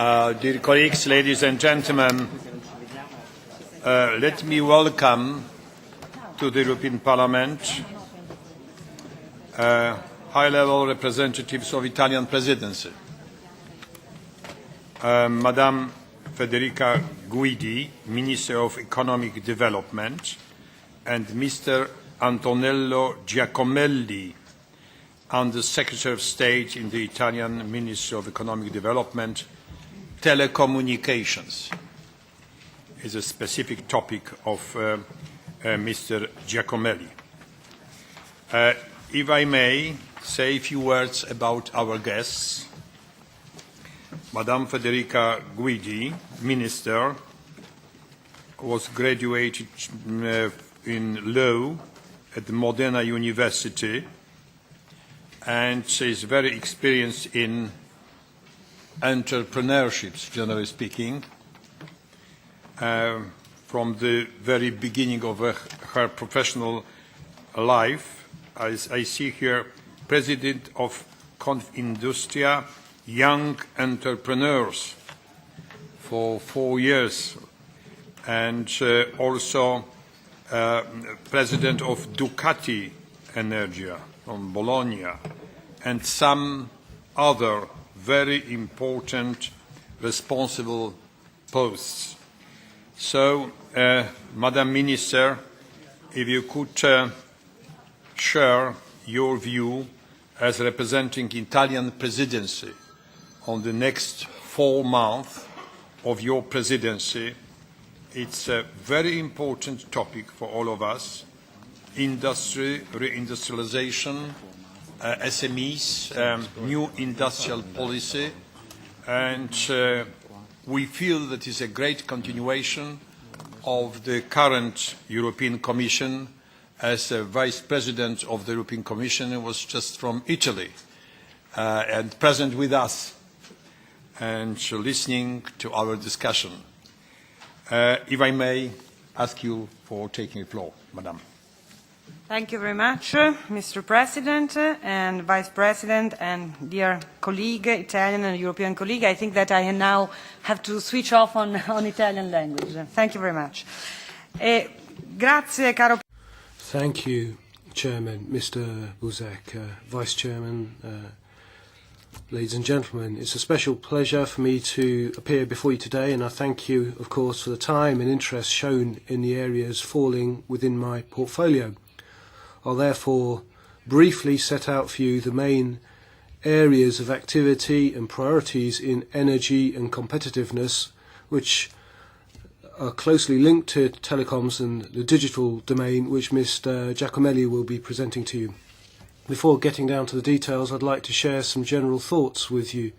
Dear colleagues, ladies and gentlemen, let me welcome to the European Parliament high-level representatives of Italian presidency. Madam Federica Guidi, Minister of Economic Development, and Mr. Antonio Giacomelli, Undersecretary of State in the Italian Ministry of Economic Development. Telecommunications is a specific topic of Mr. Giacomelli. If I may say a few words about our guests. Madame Federica Guidi, Minister, was graduated in law at the Modena University, and she is very experienced in entrepreneurship, generally speaking, from the very beginning of her professional life. I see here President of Confindustria Young Entrepreneurs for 4 years, and also President of Ducati Energia from Bologna, and some other very important responsible posts. So, Madam Minister, if you could share your view as representing Italian presidency on the next 4 months of your presidency. It's a very important topic for all of us: industry, reindustrialization, SMEs, new industrial policy, and we feel that is a great continuation of the current European Commission, as a Vice President of the European Commission was just from Italy and present with us and listening to our discussion. If I may ask you for taking the floor, Madam. Thank you very much, Mr. President and Vice President and dear colleague, Italian and European colleague. I think that I now have to switch off on Italian language. Thank you very much. Grazie, caro. Thank you, Chairman, Mr. Buzek, Vice Chairman, ladies and gentlemen. It's a special pleasure for me to appear before you today, and I thank you, of course, for the time and interest shown in the areas falling within my portfolio. I'll therefore briefly set out for you the main areas of activity and priorities in energy and competitiveness, which are closely linked to telecoms and the digital domain, which Mr. Giacomelli will be presenting to you. Before getting down to the details, I'd like to share some general thoughts with you.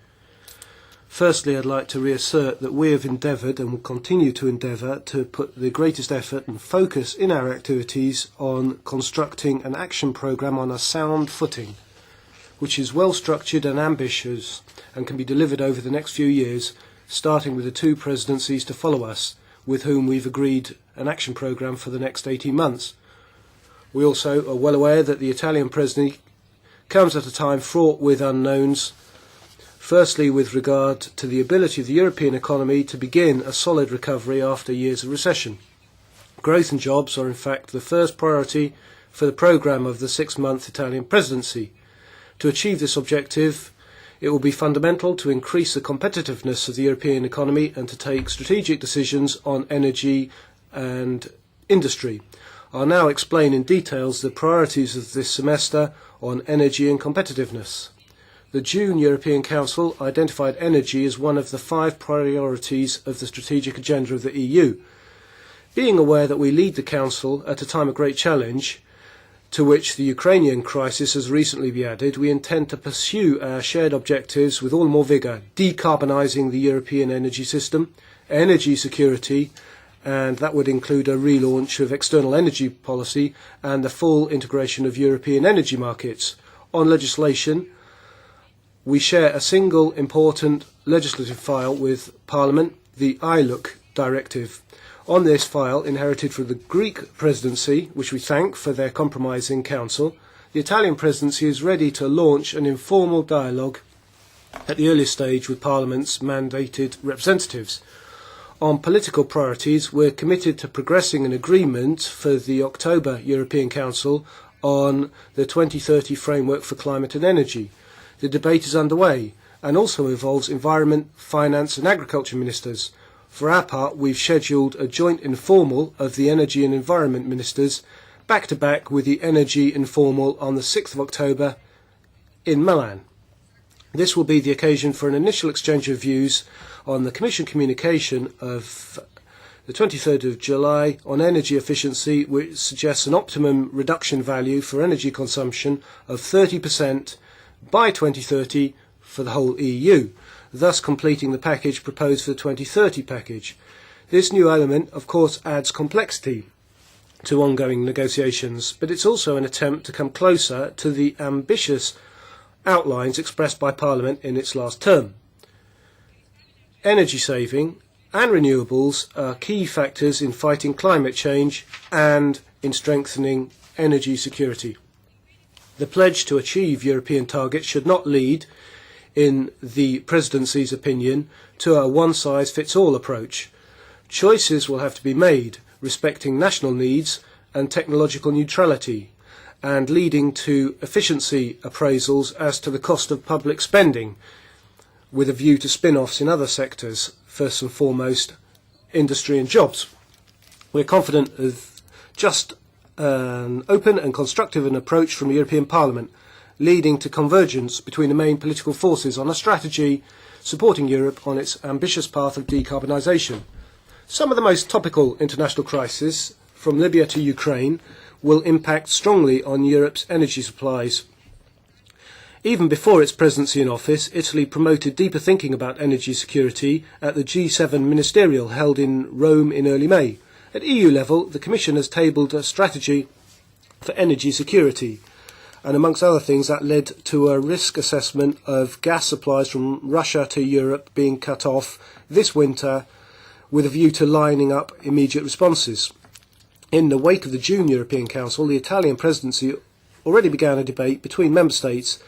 Firstly, I'd like to reassert that we have endeavoured and will continue to endeavour to put the greatest effort and focus in our activities on constructing an action programme on a sound footing, which is well structured and ambitious and can be delivered over the next few years, starting with the 2 presidencies to follow us, with whom we've agreed an action programme for the next 18 months. We also are well aware that the Italian presidency comes at a time fraught with unknowns, firstly with regard to the ability of the European economy to begin a solid recovery after years of recession. Growth and jobs are in fact the first priority for the programme of the 6-month Italian presidency. To achieve this objective, it will be fundamental to increase the competitiveness of the European economy and to take strategic decisions on energy and industry. I'll now explain in details the priorities of this semester on energy and competitiveness. The June European Council identified energy as one of the 5 priorities of the strategic agenda of the EU. Being aware that we lead the Council at a time of great challenge, to which the Ukrainian crisis has recently been added, we intend to pursue our shared objectives with all more vigour: decarbonising the European energy system, energy security, and that would include a relaunch of external energy policy and the full integration of European energy markets. On legislation, we share a single important legislative file with Parliament, the ILUC Directive. On this file, inherited from the Greek presidency, which we thank for their compromise in Council, the Italian presidency is ready to launch an informal dialogue at the earliest stage with Parliament's mandated representatives. On political priorities, we're committed to progressing an agreement for the October European Council on the 2030 framework for climate and energy. The debate is underway and also involves environment, finance and agriculture ministers. For our part, we've scheduled a joint informal of the energy and environment ministers back-to-back with the energy informal on the 6th of October in Milan. This will be the occasion for an initial exchange of views on the Commission communication of the 23rd of July on energy efficiency, which suggests an optimum reduction value for energy consumption of 30% by 2030 for the whole EU, thus completing the package proposed for the 2030 package. This new element, of course, adds complexity to ongoing negotiations, but it's also an attempt to come closer to the ambitious outlines expressed by Parliament in its last term. Energy saving and renewables are key factors in fighting climate change and in strengthening energy security. The pledge to achieve European targets should not lead, in the Presidency's opinion, to a one-size-fits-all approach. Choices will have to be made, respecting national needs and technological neutrality, and leading to efficiency appraisals as to the cost of public spending, with a view to spin-offs in other sectors, first and foremost industry and jobs. We're confident of just an open and constructive approach from the European Parliament, leading to convergence between the main political forces on a strategy supporting Europe on its ambitious path of decarbonisation. Some of the most topical international crises, from Libya to Ukraine, will impact strongly on Europe's energy supplies. Even before its presidency in office, Italy promoted deeper thinking about energy security at the G7 ministerial held in Rome in early May. At EU level, the Commission has tabled a strategy for energy security, and amongst other things that led to a risk assessment of gas supplies from Russia to Europe being cut off this winter with a view to lining up immediate responses. In the wake of the June European Council, the Italian presidency already began a debate between member states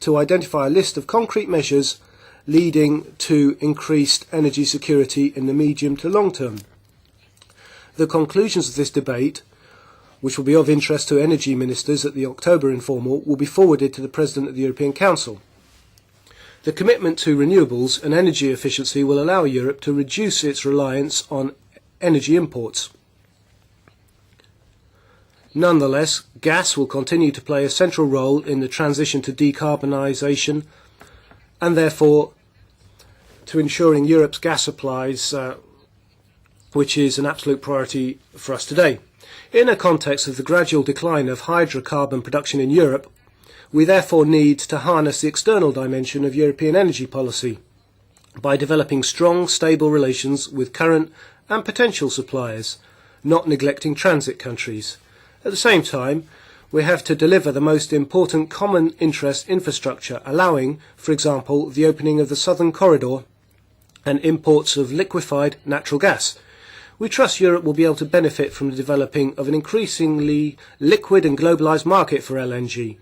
to identify a list of concrete measures leading to increased energy security in the medium to long term. The conclusions of this debate, which will be of interest to energy ministers at the October informal, will be forwarded to the President of the European Council. The commitment to renewables and energy efficiency will allow Europe to reduce its reliance on energy imports. Nonetheless, gas will continue to play a central role in the transition to decarbonisation and therefore to ensuring Europe's gas supplies, which is an absolute priority for us today. In a context of the gradual decline of hydrocarbon production in Europe, we therefore need to harness the external dimension of European energy policy by developing strong, stable relations with current and potential suppliers, not neglecting transit countries. At the same time, we have to deliver the most important common interest infrastructure, allowing, for example, the opening of the Southern Corridor and imports of liquefied natural gas. We trust Europe will be able to benefit from the developing of an increasingly liquid and globalised market for LNG.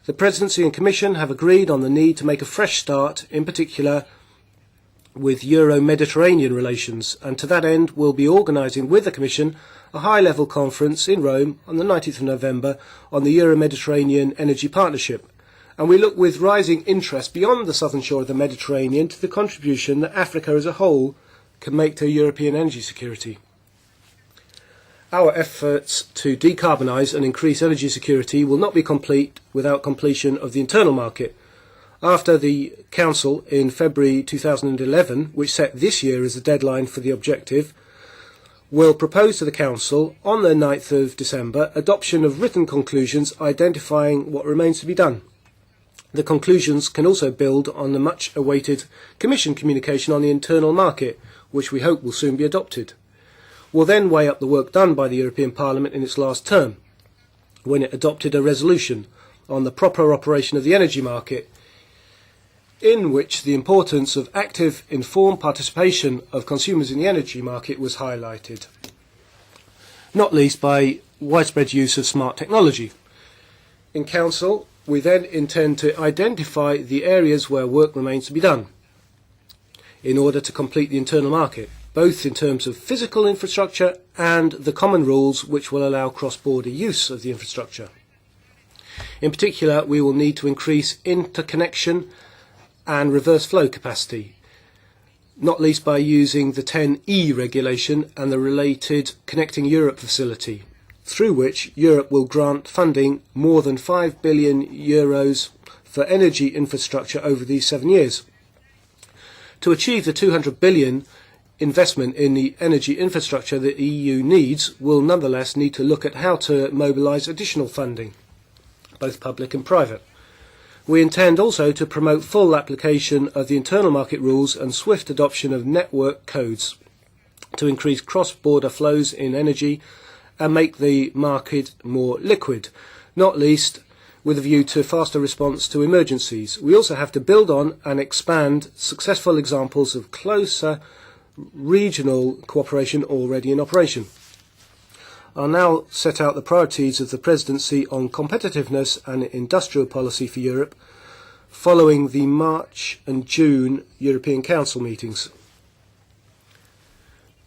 The Presidency and Commission have agreed on the need to make a fresh start, in particular with Euro-Mediterranean relations, and to that end we'll be organising with the Commission a high-level conference in Rome on the 19th of November on the Euro-Mediterranean Energy Partnership, and we look with rising interest beyond the southern shore of the Mediterranean to the contribution that Africa as a whole can make to European energy security. Our efforts to decarbonise and increase energy security will not be complete without completion of the internal market. After the Council in February 2011, which set this year as the deadline for the objective, will propose to the Council on the 9th of December adoption of written conclusions identifying what remains to be done. The conclusions can also build on the much-awaited Commission communication on the internal market, which we hope will soon be adopted. We'll then weigh up the work done by the European Parliament in its last term, when it adopted a resolution on the proper operation of the energy market, in which the importance of active, informed participation of consumers in the energy market was highlighted, not least by widespread use of smart technology. In Council, We then intend to identify the areas where work remains to be done in order to complete the internal market, both in terms of physical infrastructure and the common rules which will allow cross-border use of the infrastructure. In particular, we will need to increase interconnection and reverse flow capacity, not least by using the 10E regulation and the related Connecting Europe facility, through which Europe will grant funding more than €5 billion for energy infrastructure over these 7 years. To achieve the €200 billion investment in the energy infrastructure the EU needs, will nonetheless need to look at how to mobilise additional funding, both public and private. We intend also to promote full application of the internal market rules and swift adoption of network codes to increase cross-border flows in energy and make the market more liquid, not least with a view to faster response to emergencies. We also have to build on and expand successful examples of closer regional cooperation already in operation. I'll now set out the priorities of the Presidency on competitiveness and industrial policy for Europe following the March and June European Council meetings.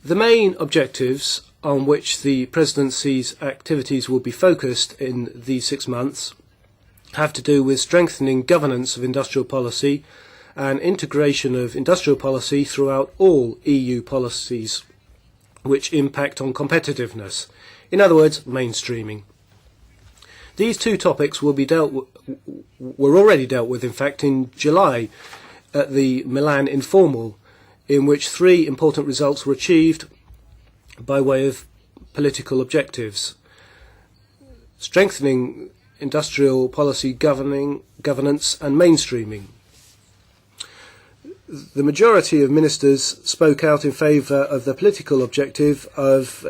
The main objectives on which the Presidency's activities will be focused in these 6 months have to do with strengthening governance of industrial policy and integration of industrial policy throughout all EU policies which impact on competitiveness. In other words, mainstreaming. These two topics were already dealt with, in fact, in July at the Milan Informal, in which 3 important results were achieved by way of political objectives: strengthening industrial policy governance and mainstreaming. The majority of ministers spoke out in favour of the political objective of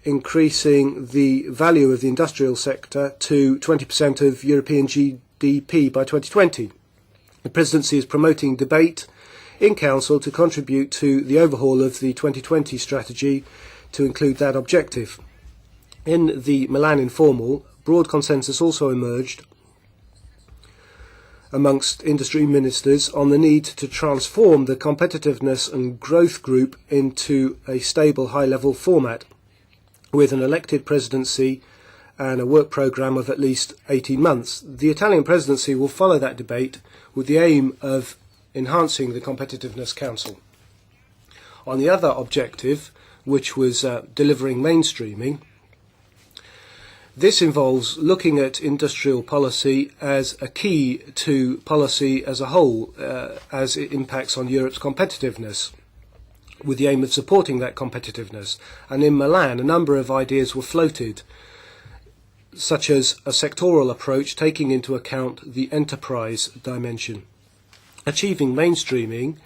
increasing the value of the industrial sector to 20% of European GDP by 2020. The Presidency is promoting debate in Council to contribute to the overhaul of the 2020 strategy to include that objective. In the Milan Informal, broad consensus also emerged amongst industry ministers on the need to transform the competitiveness and growth group into a stable high-level format with an elected presidency and a work programme of at least 18 months. The Italian presidency will follow that debate with the aim of enhancing the Competitiveness Council. On the other objective, which was delivering mainstreaming, this involves looking at industrial policy as a key to policy as a whole, as it impacts on Europe's competitiveness, with the aim of supporting that competitiveness. And in Milan, a number of ideas were floated, such as a sectoral approach taking into account the enterprise dimension. Achieving mainstreaming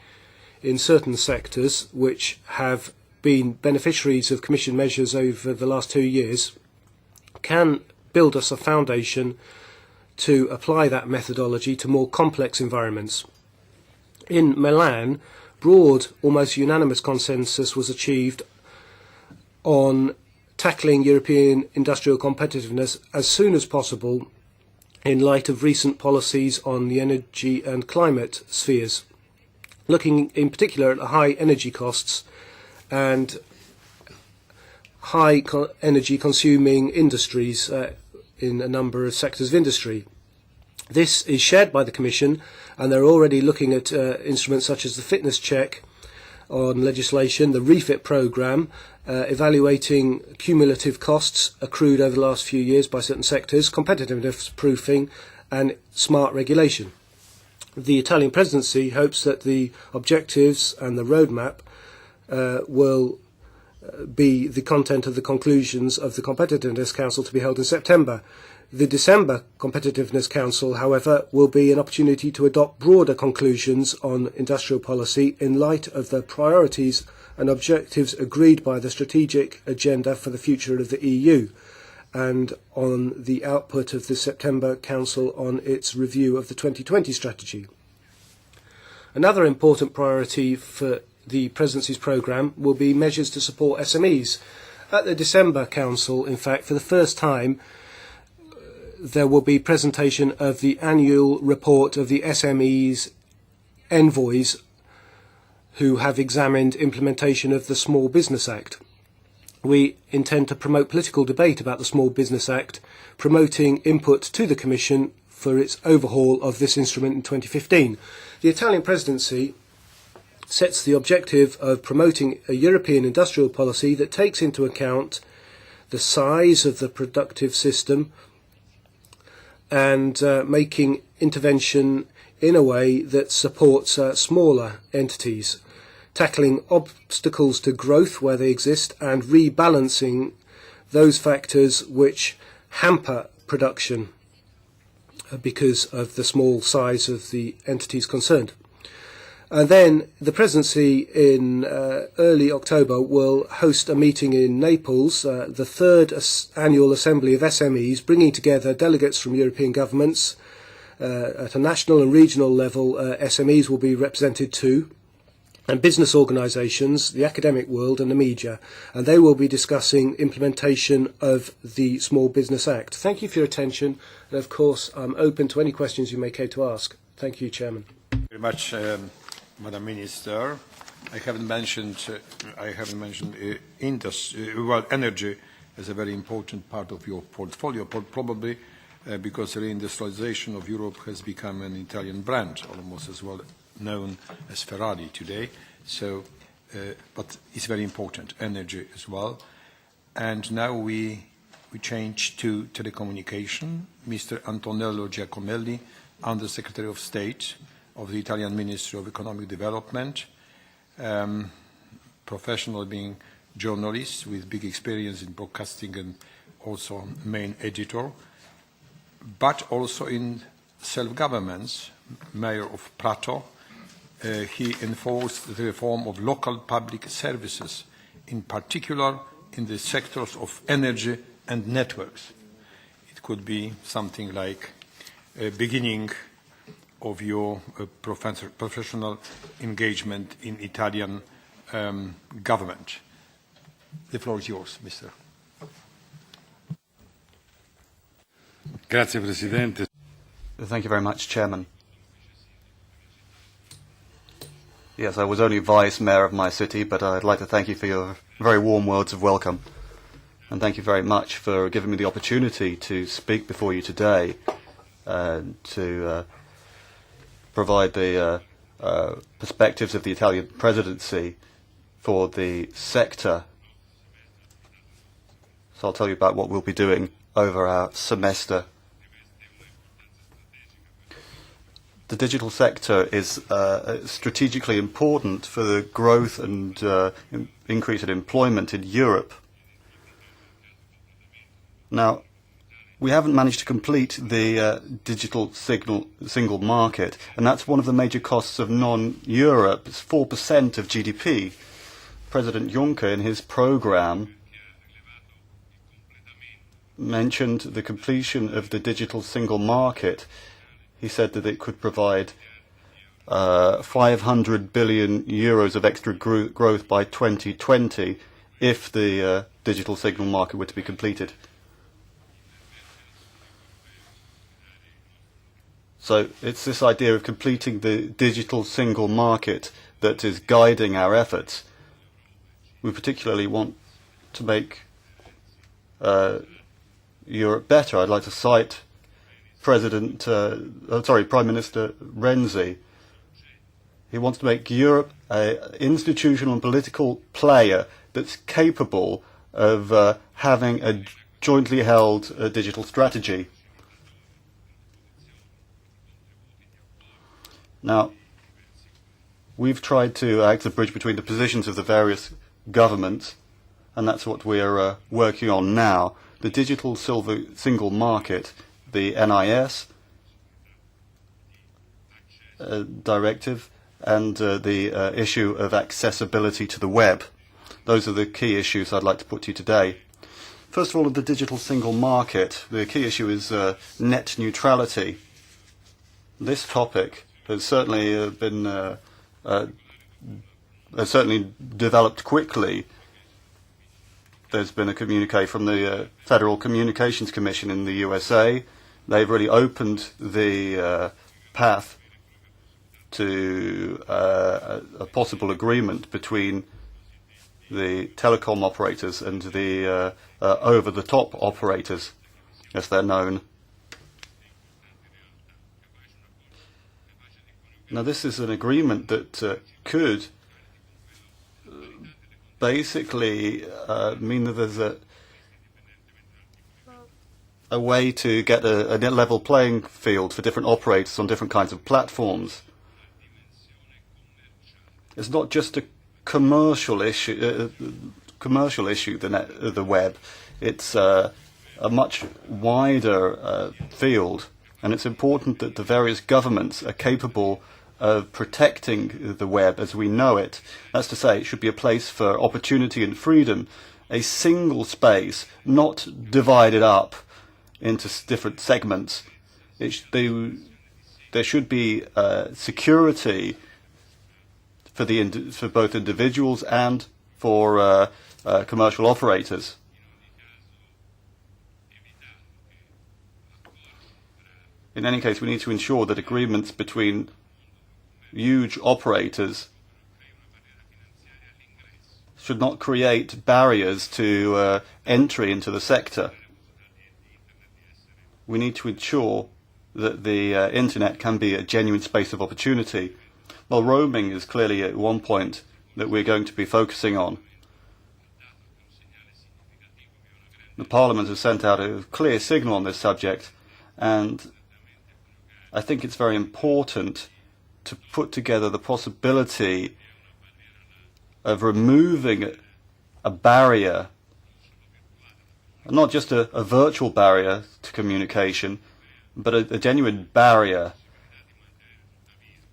in certain sectors which have been beneficiaries of Commission measures over the last 2 years can build us a foundation to apply that methodology to more complex environments. In Milan, broad, almost unanimous consensus was achieved on tackling European industrial competitiveness as soon as possible in light of recent policies on the energy and climate spheres, looking in particular at high energy costs and high energy consuming industries in a number of sectors of industry. This is shared by the Commission, and they're already looking at instruments such as the fitness check on legislation, the refit programme, evaluating cumulative costs accrued over the last few years by certain sectors, competitiveness proofing and smart regulation. The Italian presidency hopes that the objectives and the roadmap will be the content of the conclusions of the Competitiveness Council to be held in September. The December Competitiveness Council, however, will be an opportunity to adopt broader conclusions on industrial policy in light of the priorities and objectives agreed by the strategic agenda for the future of the EU and on the output of the September Council on its review of the 2020 strategy. Another important priority for the Presidency's programme will be measures to support SMEs. At the December Council, in fact, for the first time, there will be presentation of the annual report of the SMEs envoys who have examined implementation of the Small Business Act. We intend to promote political debate about the Small Business Act, promoting input to the Commission for its overhaul of this instrument in 2015. The Italian presidency sets the objective of promoting a European industrial policy that takes into account the size of the productive system and making intervention in a way that supports smaller entities, tackling obstacles to growth where they exist and rebalancing those factors which hamper production because of the small size of the entities concerned. And then the presidency in early October will host a meeting in Naples, the third annual assembly of SMEs, bringing together delegates from European governments. At a national and regional level, SMEs will be represented too, and business organisations, the academic world and the media, and they will be discussing implementation of the Small Business Act. Thank you for your attention, and of course I'm open to any questions you may care to ask. Thank you, Chairman. Very much, Madam Minister. I haven't mentioned energy as a very important part of your portfolio, probably because the reindustrialization of Europe has become an Italian brand, almost as well known as Ferrari today. So, but it's very important, energy as well. And now we change to telecommunication. Mr. Antonio Giacomelli, Undersecretary of State of the Italian Ministry of Economic Development, professional being journalist with big experience in broadcasting and also main editor, but also in self-governments, mayor of Prato. He enforced the reform of local public services, in particular in the sectors of energy and networks. It could be something like a beginning of your professional engagement in Italian government. The floor is yours, Mr. Grazie, Presidente. Thank you very much, Chairman. Yes, I was only Vice Mayor of my city, but I'd like to thank you for your very warm words of welcome. And thank you very much for giving me the opportunity to speak before you today, to provide the perspectives of the Italian presidency for the sector. So I'll tell you about what we'll be doing over our semester. The digital sector is strategically important for the growth and increase in employment in Europe. Now, we haven't managed to complete the digital single market, and that's one of the major costs of non-Europe. It's 4% of GDP. President Juncker, in his programme, mentioned the completion of the digital single market. He said that it could provide 500 billion euros of extra growth by 2020 if the digital signal market were to be completed. So it's this idea of completing the digital single market that is guiding our efforts. We particularly want to make Europe better. I'd like to cite Prime Minister Renzi. He wants to make Europe an institutional and political player that's capable of having a jointly held digital strategy. Now, we've tried to act as a bridge between the positions of the various governments, and that's what we're working on now. The digital single market, the NIS directive, and the issue of accessibility to the web. Those are the key issues I'd like to put to you today. First of all, of the digital single market, the key issue is net neutrality. This topic has certainly has certainly developed quickly. There's been a communique from the Federal Communications Commission in the USA. They've really opened the path to a possible agreement between the telecom operators and the over-the-top operators, as they're known. Now, this is an agreement that could basically mean that there's a way to get a level playing field for different operators on different kinds of platforms. It's not just a commercial issue, the web. It's a much wider field, and it's important that the various governments are capable of protecting the web as we know it. That's to say, it should be a place for opportunity and freedom, a single space, not divided up into different segments. There should be security for both individuals and for commercial operators. In any case, we need to ensure that agreements between huge operators should not create barriers to entry into the sector. We need to ensure that the internet can be a genuine space of opportunity. Well, roaming is clearly at one point that we're going to be focusing on. The Parliament has sent out a clear signal on this subject, and I think it's very important to put together the possibility of removing a barrier, not just a virtual barrier to communication, but a genuine barrier.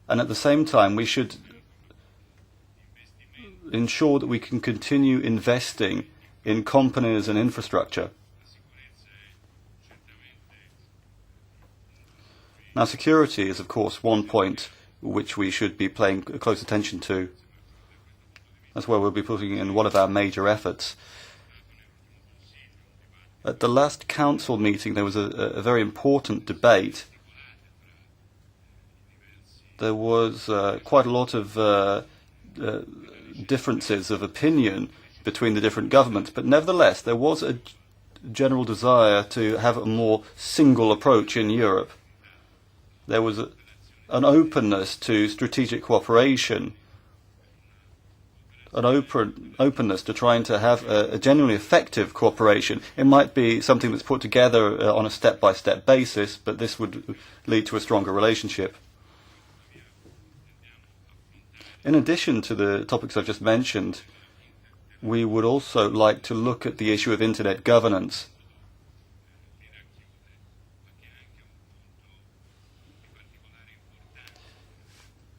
And at the same time, we should ensure that we can continue investing in companies and infrastructure. Now, security is, of course, one point which we should be paying close attention to. That's where we'll be putting in one of our major efforts. At the last council meeting, there was a very important debate. There was quite a lot of differences of opinion between the different governments, but nevertheless, there was a general desire to have a more single approach in Europe. There was an openness to strategic cooperation, an openness to trying to have a genuinely effective cooperation. It might be something that's put together on a step-by-step basis, but this would lead to a stronger relationship. In addition to the topics I've just mentioned, we would also like to look at the issue of internet governance.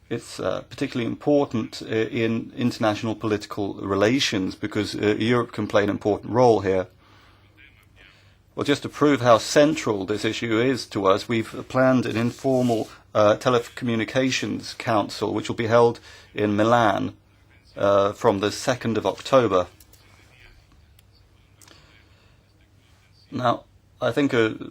It's particularly important in international political relations because Europe can play an important role here. Well, just to prove how central this issue is to us, we've planned an informal Telecommunications Council, which will be held in Milan from the 2nd of October. Now, I think a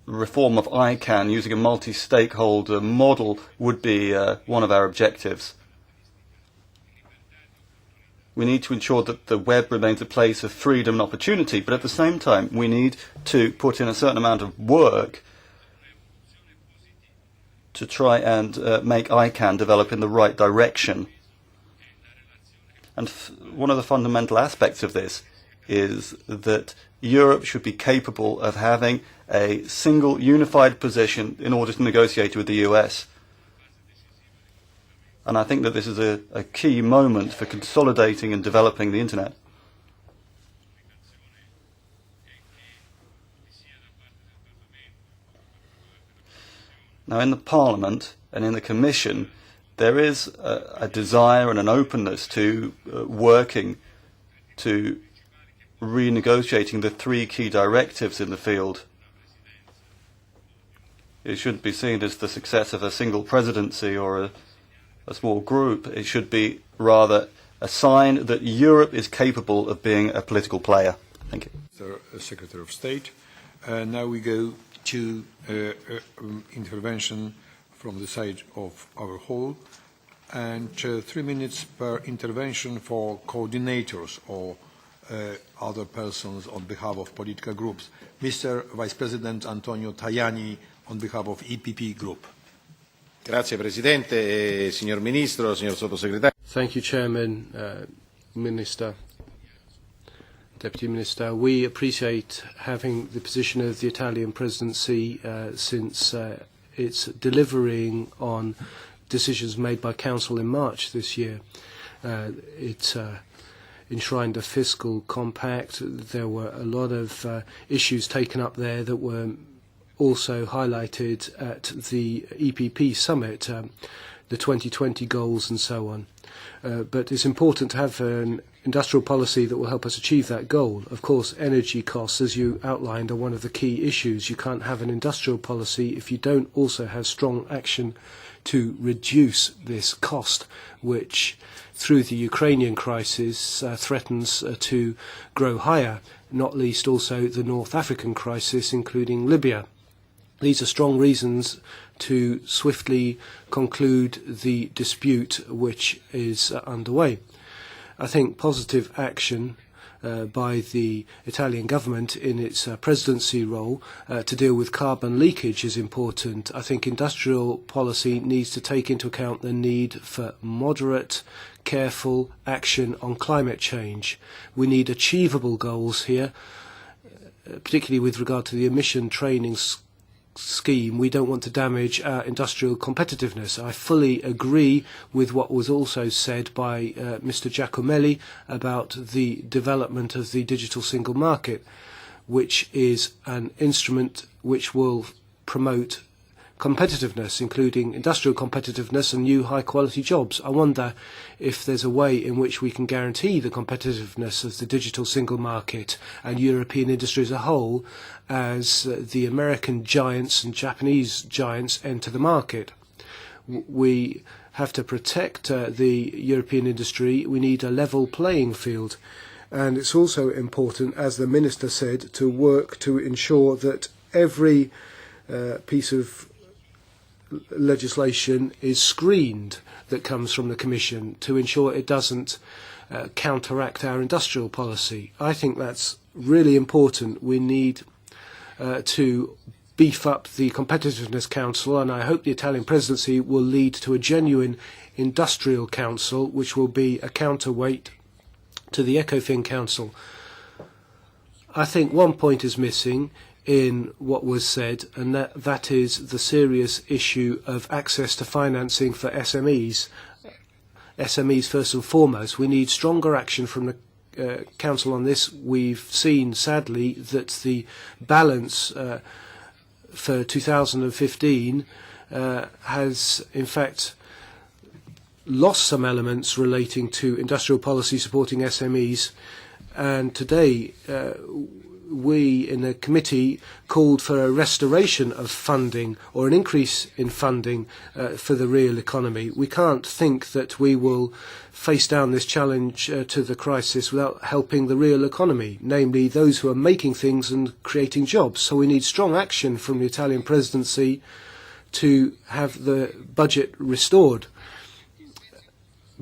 reform of ICANN using a multi-stakeholder model would be one of our objectives. We need to ensure that the web remains a place of freedom and opportunity, but at the same time we need to put in a certain amount of work to try and make ICANN develop in the right direction. And one of the fundamental aspects of this is that Europe should be capable of having a single unified position in order to negotiate with the US. And I think that this is a key moment for consolidating and developing the internet. Now, in the Parliament and in the Commission, there is a desire and an openness to working to renegotiating the 3 key directives in the field. It shouldn't be seen as the success of a single presidency or a small group. It should be rather a sign that Europe is capable of being a political player. Thank you. Mr. Secretary of State. Now we go two intervention from the side of our hall, and 3 minutes per intervention for coordinators or other persons on behalf of political groups. Mr. Vice President Antonio Tajani on behalf of EPP Group. Grazie Presidente, signor Ministro, signor Sottosegretario. Thank you, Chairman, Minister, Deputy Minister. We appreciate having the position of the Italian presidency since it's delivering on decisions made by Council in March this year. It enshrined a fiscal compact. There were a lot of issues taken up there that were also highlighted at the EPP summit, the 2020 goals and so on. But it's important to have an industrial policy that will help us achieve that goal. Of course, energy costs, as you outlined, are one of the key issues. You can't have an industrial policy if you don't also have strong action to reduce this cost, which through the Ukrainian crisis threatens to grow higher, not least also the North African crisis, including Libya. These are strong reasons to swiftly conclude the dispute which is underway. I think positive action by the Italian government in its presidency role to deal with carbon leakage is important. I think industrial policy needs to take into account the need for moderate, careful action on climate change. We need achievable goals here, particularly with regard to the emission training scheme. We don't want to damage our industrial competitiveness. I fully agree with what was also said by Mr. Giacomelli about the development of the digital single market, which is an instrument which will promote competitiveness, including industrial competitiveness and new high-quality jobs. I wonder if there's a way in which we can guarantee the competitiveness of the digital single market and European industry as a whole as the American giants and Japanese giants enter the market. We have to protect the European industry. We need a level playing field. And it's also important, as the Minister said, to work to ensure that every piece of legislation is screened that comes from the Commission to ensure it doesn't counteract our industrial policy. I think that's really important. We need to beef up the Competitiveness Council, and I hope the Italian presidency will lead to a genuine industrial council which will be a counterweight to the ECOFIN Council. I think one point is missing in what was said, and that is the serious issue of access to financing for SMEs. SMEs first and foremost. We need stronger action from the Council on this. We've seen, sadly, that the balance for 2015 has, in fact, lost some elements relating to industrial policy supporting SMEs. And today, we in the committee called for a restoration of funding or an increase in funding for the real economy. We can't think that we will face down this challenge to the crisis without helping the real economy, namely those who are making things and creating jobs. So we need strong action from the Italian presidency to have the budget restored.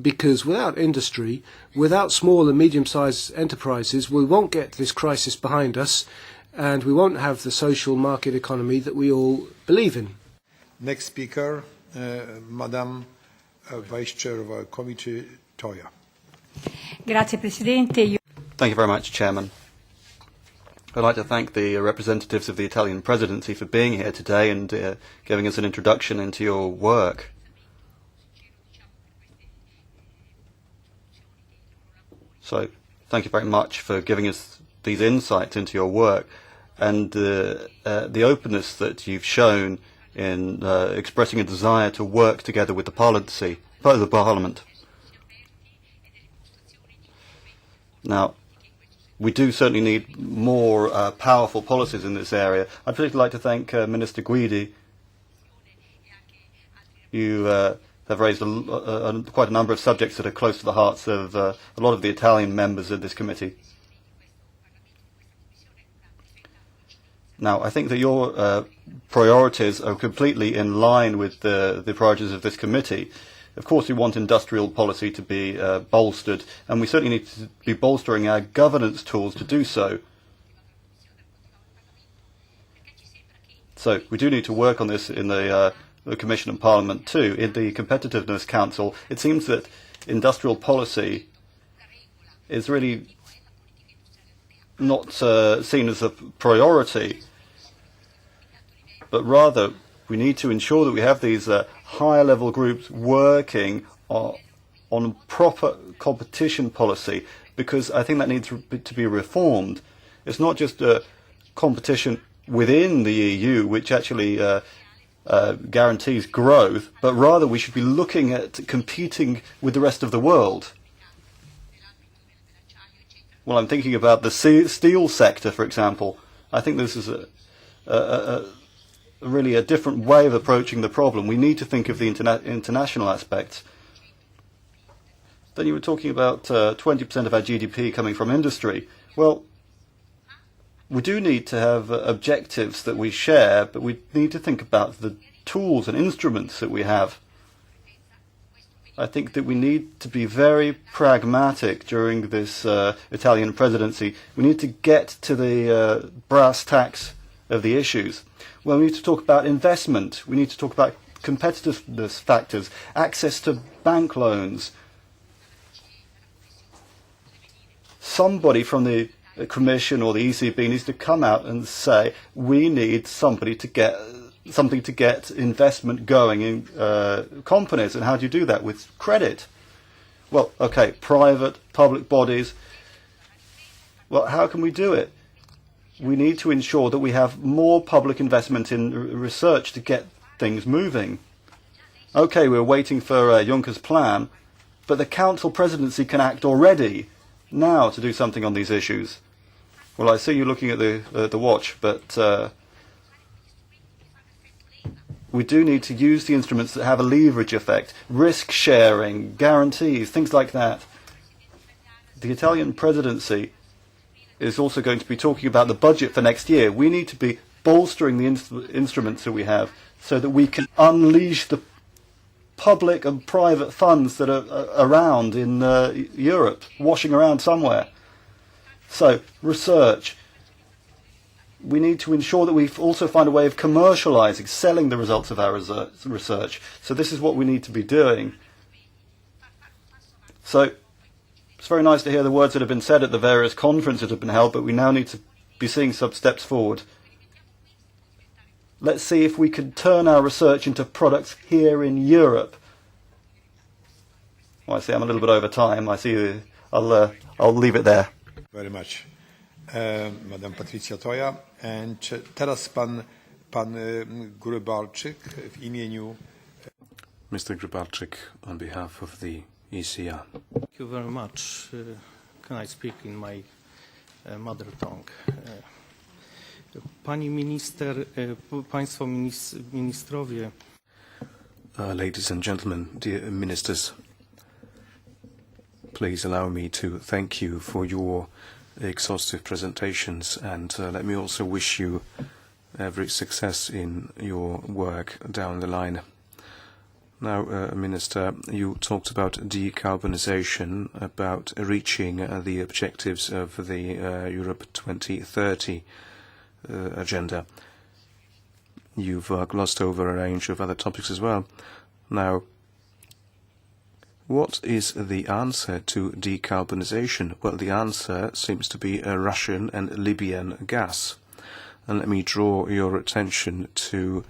Because without industry, without small and medium-sized enterprises, we won't get this crisis behind us, and we won't have the social market economy that we all believe in. Next speaker, Madam Vice Chair of our Committee, Toia. Grazie, Presidente. Thank you very much, Chairman. I'd like to thank the representatives of the Italian presidency for being here today and giving us an introduction into your work. So thank you very much for giving us these insights into your work and the openness that you've shown in expressing a desire to work together with the Parliament. Now, we do certainly need more powerful policies in this area. I'd particularly like to thank Minister Guidi. You have raised quite a number of subjects that are close to the hearts of a lot of the Italian members of this committee. Now, I think that your priorities are completely in line with the priorities of this committee. Of course, we want industrial policy to be bolstered, and we certainly need to be bolstering our governance tools to do so. So we do need to work on this in the Commission and Parliament too. In the Competitiveness Council, it seems that industrial policy is really not seen as a priority, but rather we need to ensure that we have these higher level groups working on proper competition policy, because I think that needs to be reformed. It's not just competition within the EU which actually guarantees growth, but rather we should be looking at competing with the rest of the world. Well, I'm thinking about the steel sector, for example. I think this is really a different way of approaching the problem. We need to think of the international aspects. Then you were talking about 20% of our GDP coming from industry. Well, we do need to have objectives that we share, but we need to think about the tools and instruments that we have. I think that we need to be very pragmatic during this Italian presidency. We need to get to the brass tacks of the issues. Well, we need to talk about investment. We need to talk about competitiveness factors, access to bank loans. Somebody from the Commission or the ECB needs to come out and say, we need something to get investment going in companies. And how do you do that? With credit. Well, okay, private, public bodies. Well, how can we do it? We need to ensure that we have more public investment in research to get things moving. Okay, we're waiting for Juncker's plan, but the Council presidency can act already now to do something on these issues. Well, I see you looking at the watch, but we do need to use the instruments that have a leverage effect, risk sharing, guarantees, things like that. The Italian presidency is also going to be talking about the budget for next year. We need to be bolstering the instruments that we have so that we can unleash the public and private funds that are around in Europe, washing around somewhere. So, research. We need to ensure that we also find a way of commercializing, selling the results of our research. So this is what we need to be doing. So, it's very nice to hear the words that have been said at the various conferences that have been held, but we now need to be seeing some steps forward. Let's see if we can turn our research into products here in Europe. Well, I see I'm a little bit over time. I see I'll leave it there. Very much, Madam Patricia Toja. And teraz pan Grubalczyk w imieniu. Mr. Grubalczyk on behalf of the ECR. Thank you very much. Can I speak in my mother tongue? Pani minister, państwo ministrowie. Ladies and gentlemen, dear ministers, please allow me to thank you for your exhaustive presentations, and let me also wish you every success in your work down the line. Now, Minister, you talked about decarbonization, about reaching the objectives of the Europe 2030 agenda. You've glossed over a range of other topics as well. Now, what is the answer to decarbonization? Well, the answer seems to be Russian and Libyan gas. And let me draw your attention to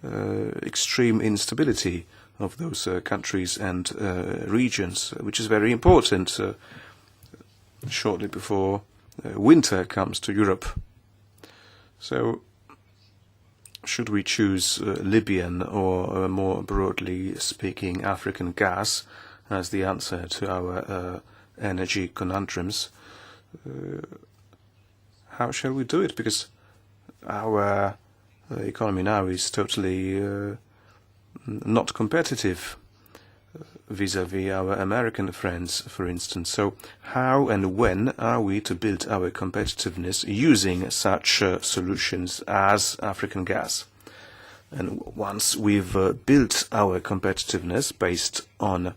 extreme instability of those countries and regions, which is very important shortly before winter comes to Europe. So, should we choose Libyan or, more broadly speaking, African gas as the answer to our energy conundrums? How shall we do it? Because our economy now is totally not competitive. vis-à-vis our American friends, for instance. So how and when are we to build our competitiveness using such solutions as African gas? And once we've built our competitiveness based on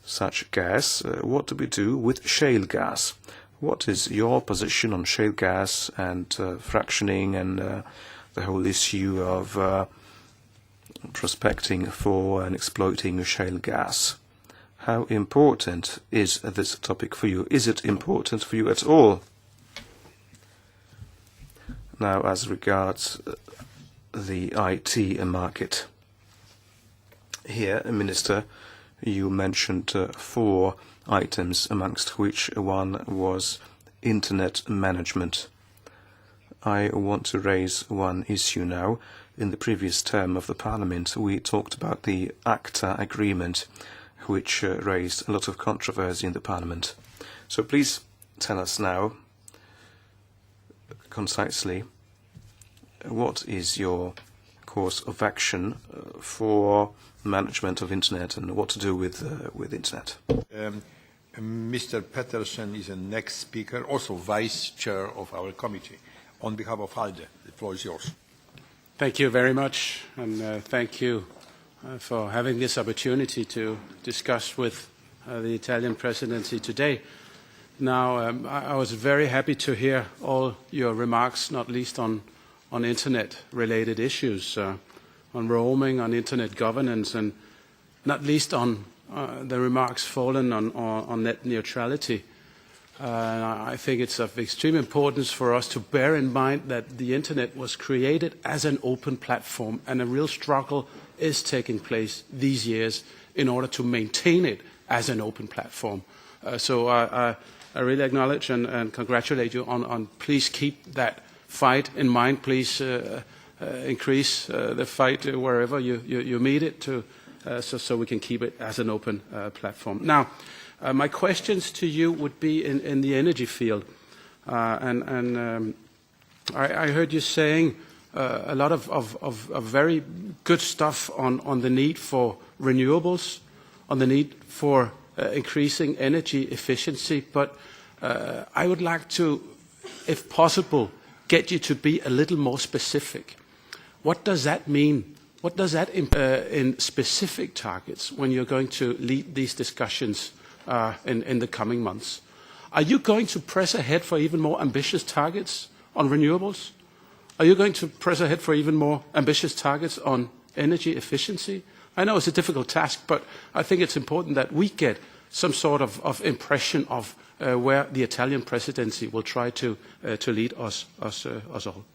such gas, what do we do with shale gas? What is your position on shale gas and fractioning and the whole issue of prospecting for and exploiting shale gas? How important is this topic for you? Is it important for you at all? Now, as regards the IT market, here, Minister, you mentioned 4 items, amongst which one was Internet management. I want to raise one issue now. In the previous term of the Parliament, we talked about the ACTA agreement, which raised a lot of controversy in the Parliament. So please tell us now, concisely, what is your course of action for management of Internet and what to do with Internet? Mr. Peterson is the next speaker, also Vice Chair of our committee. On behalf of ALDE, the floor is yours. Thank you very much, and thank you for having this opportunity to discuss with the Italian presidency today. Now, I was very happy to hear all your remarks, not least on Internet-related issues, on roaming, on Internet governance, and not least on the remarks fallen on net neutrality. I think it's of extreme importance for us to bear in mind that the Internet was created as an open platform, and a real struggle is taking place these years in order to maintain it as an open platform. So I really acknowledge and congratulate you on please keep that fight in mind. Please increase the fight wherever you meet it so we can keep it as an open platform. Now, my questions to you would be in the energy field. I heard you saying a lot of very good stuff on the need for renewables, on the need for increasing energy efficiency, but I would like to, if possible, get you to be a little more specific. What does that mean? What does that in specific targets when you're going to lead these discussions in the coming months? Are you going to press ahead for even more ambitious targets on renewables? Are you going to press ahead for even more ambitious targets on energy efficiency? I know it's a difficult task, but I think it's important that we get some sort of impression of where the Italian presidency will try to lead us all.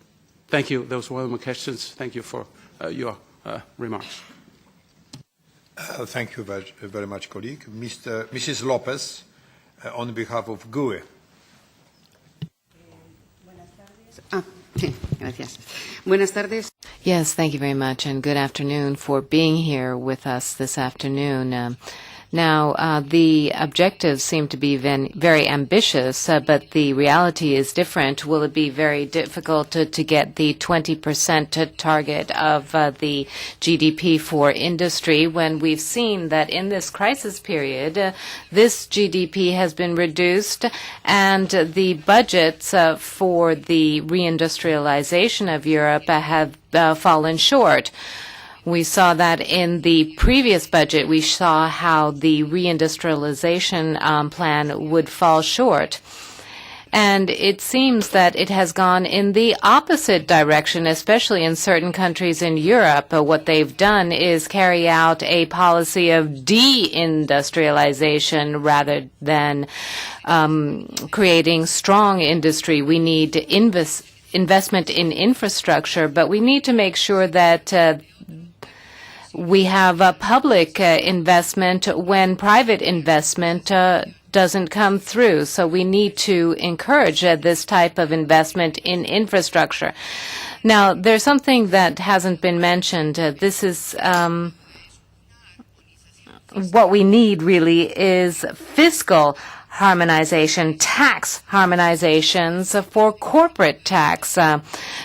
Thank you. Those were my questions. Thank you for your remarks. Thank you very much, colleague. Mrs. Lopez, on behalf of GUE. Gracias. Buenas tardes. Yes, thank you very much, and good afternoon for being here with us this afternoon. Now, the objectives seem to be very ambitious, but the reality is different. Will it be very difficult to get the 20% target of the GDP for industry when we've seen that in this crisis period, this GDP has been reduced and the budgets for the reindustrialization of Europe have fallen short? We saw that in the previous budget. We saw how the reindustrialization plan would fall short. And it seems that it has gone in the opposite direction, especially in certain countries in Europe. What they've done is carry out a policy of deindustrialization rather than creating strong industry. We need investment in infrastructure, but we need to make sure that we have public investment when private investment doesn't come through. So we need to encourage this type of investment in infrastructure. Now, there's something that hasn't been mentioned. This is what we need really is fiscal harmonization, tax harmonizations for corporate tax,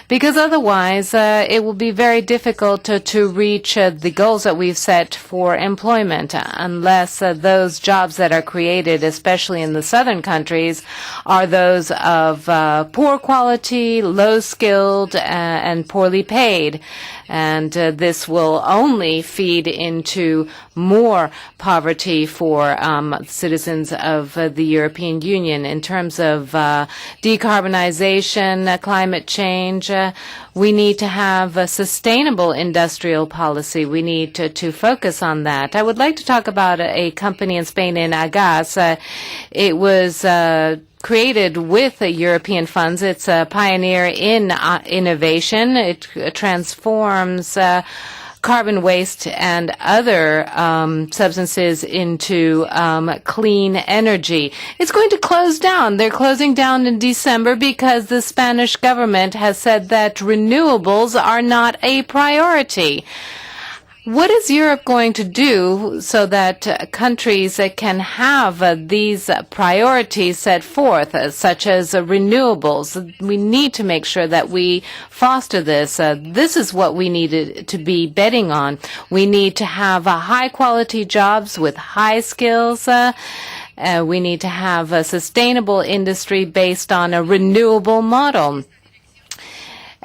because otherwise it will be very difficult to reach the goals that we've set for employment unless those jobs that are created, especially in the southern countries, are those of poor quality, low-skilled, and poorly paid. And this will only feed into more poverty for citizens of the European Union. In terms of decarbonization, climate change, we need to have a sustainable industrial policy. We need to focus on that. I would like to talk about a company in Spain, in Agas. It was created with European funds. It's a pioneer in innovation. It transforms carbon waste and other substances into clean energy. It's going to close down. They're closing down in December because the Spanish government has said that renewables are not a priority. What is Europe going to do so that countries can have these priorities set forth, such as renewables? We need to make sure that we foster this. This is what we need to be betting on. We need to have high-quality jobs with high skills. We need to have a sustainable industry based on a renewable model.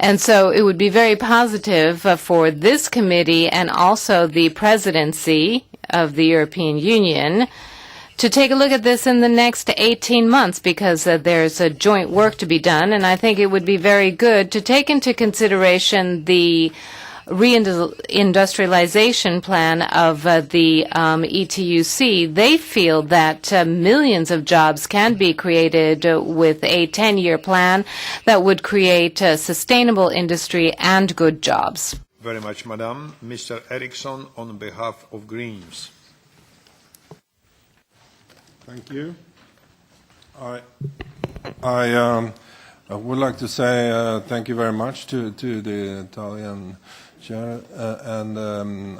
And so it would be very positive for this committee and also the presidency of the European Union to take a look at this in the next 18 months because there's a joint work to be done. And I think it would be very good to take into consideration the reindustrialization plan of the ETUC. They feel that millions of jobs can be created with a 10-year plan that would create a sustainable industry and good jobs. Very much, Madam. Mr. Eriksson, on behalf of Greens. Thank you. I would like to say thank you very much to the Italian Chair, and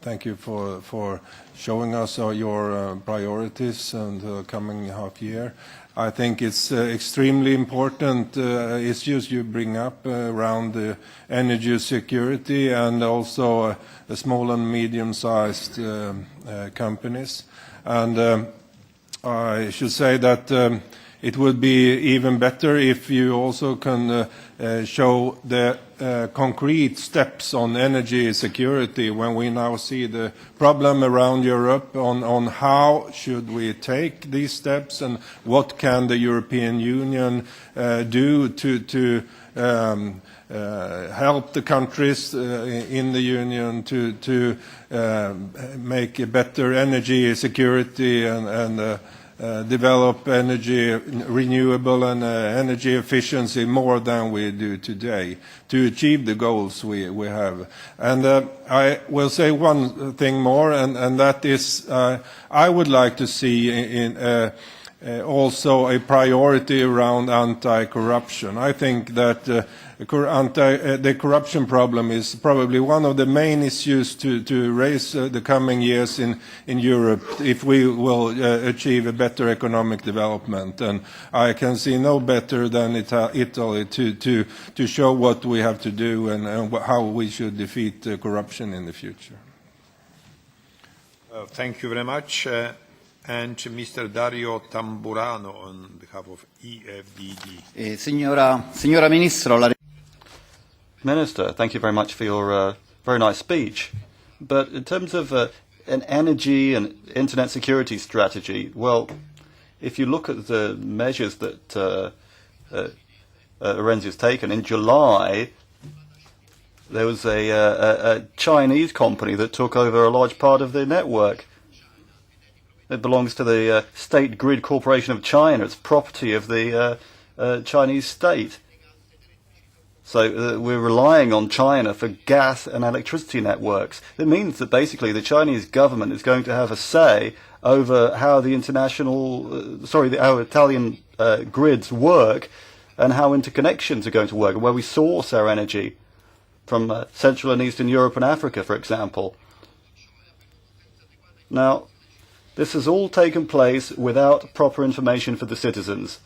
thank you for showing us your priorities in the coming half year. I think it's extremely important issues you bring up around the energy security and also the small and medium-sized companies. And I should say that it would be even better if you also can show the concrete steps on energy security when we now see the problem around Europe on how should we take these steps and what can the European Union do to help the countries in the Union to make a better energy security and develop energy, renewable and energy efficiency more than we do today to achieve the goals we have. And I will say one thing more, and that is I would like to see in also a priority around anti-corruption. I think that the corruption problem is probably one of the main issues to raise the coming years in Europe if we will achieve a better economic development. And I can see no better than Italy to show what we have to do and how we should defeat corruption in the future. Thank you very much. And Mr. Dario Tamburano on behalf of EFDD. Signora Ministro, Minister, thank you very much for your very nice speech. But in terms of an energy and internet security strategy, well, if you look at the measures that Renzi has taken, in July there was a Chinese company that took over a large part of the network. It belongs to the State Grid Corporation of China. It's property of the Chinese state. So we're relying on China for gas and electricity networks. It means that basically the Chinese government is going to have a say over how the how Italian grids work and how interconnections are going to work and where we source our energy from Central and Eastern Europe and Africa, for example. Now, This has all taken place without proper information for the citizens.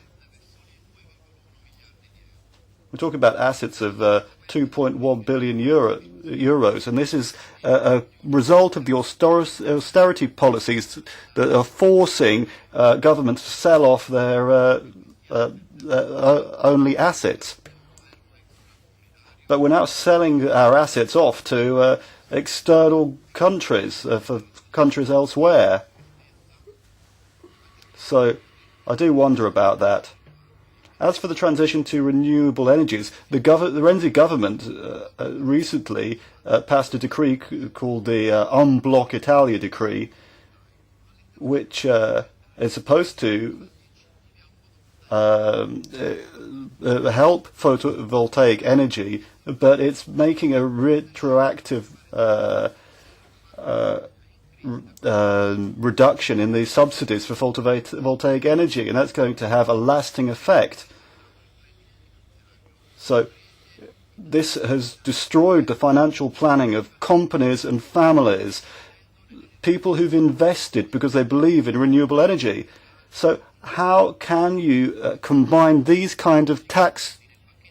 We're talking about assets of 2.1 billion euros, and this is a result of the austerity policies that are forcing governments to sell off their only assets. But we're now selling our assets off to external countries, for countries elsewhere. So I do wonder about that. As for the transition to renewable energies, the Renzi government recently passed a decree called the Unblock Italia decree, which is supposed to help photovoltaic energy, but it's making a retroactive reduction in the subsidies for photovoltaic energy, and that's going to have a lasting effect. So this has destroyed the financial planning of companies and families, people who've invested because they believe in renewable energy. So how can you combine these kind of tax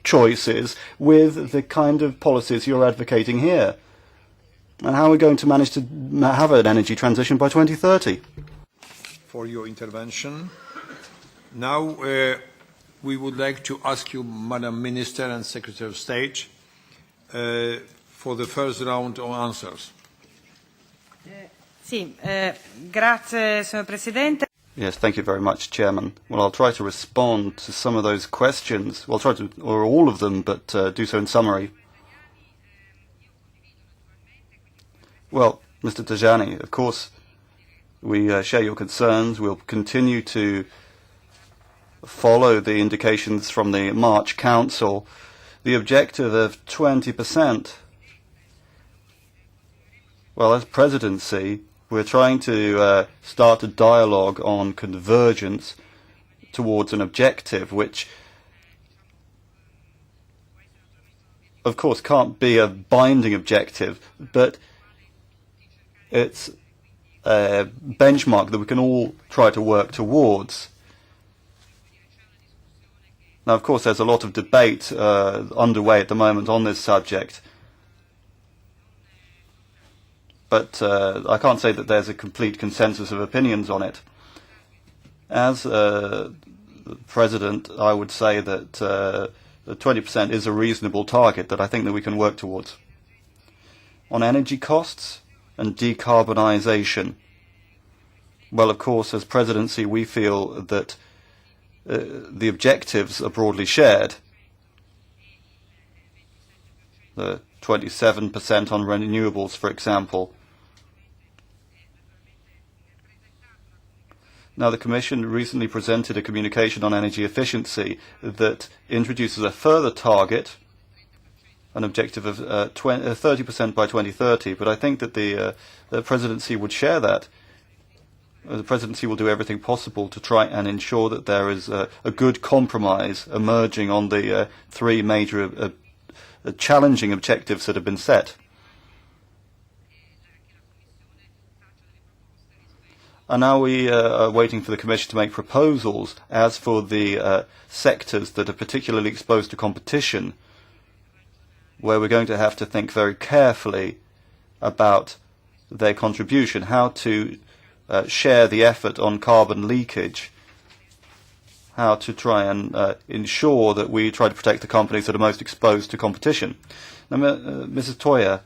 choices with the kind of policies you're advocating here? And how are we going to manage to have an energy transition by 2030? For your intervention. Now we would like to ask you, Madam Minister and Secretary of State, for the first round of answers. Sì, grazie, signor Presidente. Yes, thank you very much, Chairman. Well, I'll try to respond to some of those questions. Well, I'll try to, or all of them, but do so in summary. Well, Mr. Tajani, of course, we share your concerns. We'll continue to follow the indications from the March Council. The objective of 20%. Well, as presidency, we're trying to start a dialogue on convergence towards an objective, which, of course, can't be a binding objective, but it's a benchmark that we can all try to work towards. Now, of course, there's a lot of debate underway at the moment on this subject. But I can't say that there's a complete consensus of opinions on it. As President, I would say that 20% is a reasonable target that I think that we can work towards. On energy costs and decarbonisation, well, of course, as presidency, we feel that the objectives are broadly shared. The 27% on renewables, for example. Now, the Commission recently presented a communication on energy efficiency that introduces a further target, an objective of 30% by 2030, but I think that the presidency would share that. The presidency will do everything possible to try and ensure that there is a good compromise emerging on the three major challenging objectives that have been set. And now we are waiting for the Commission to make proposals as for the sectors that are particularly exposed to competition, where we're going to have to think very carefully about their contribution, how to share the effort on carbon leakage, how to try and ensure that we try to protect the companies that are most exposed to competition. Now, Mrs. Toya,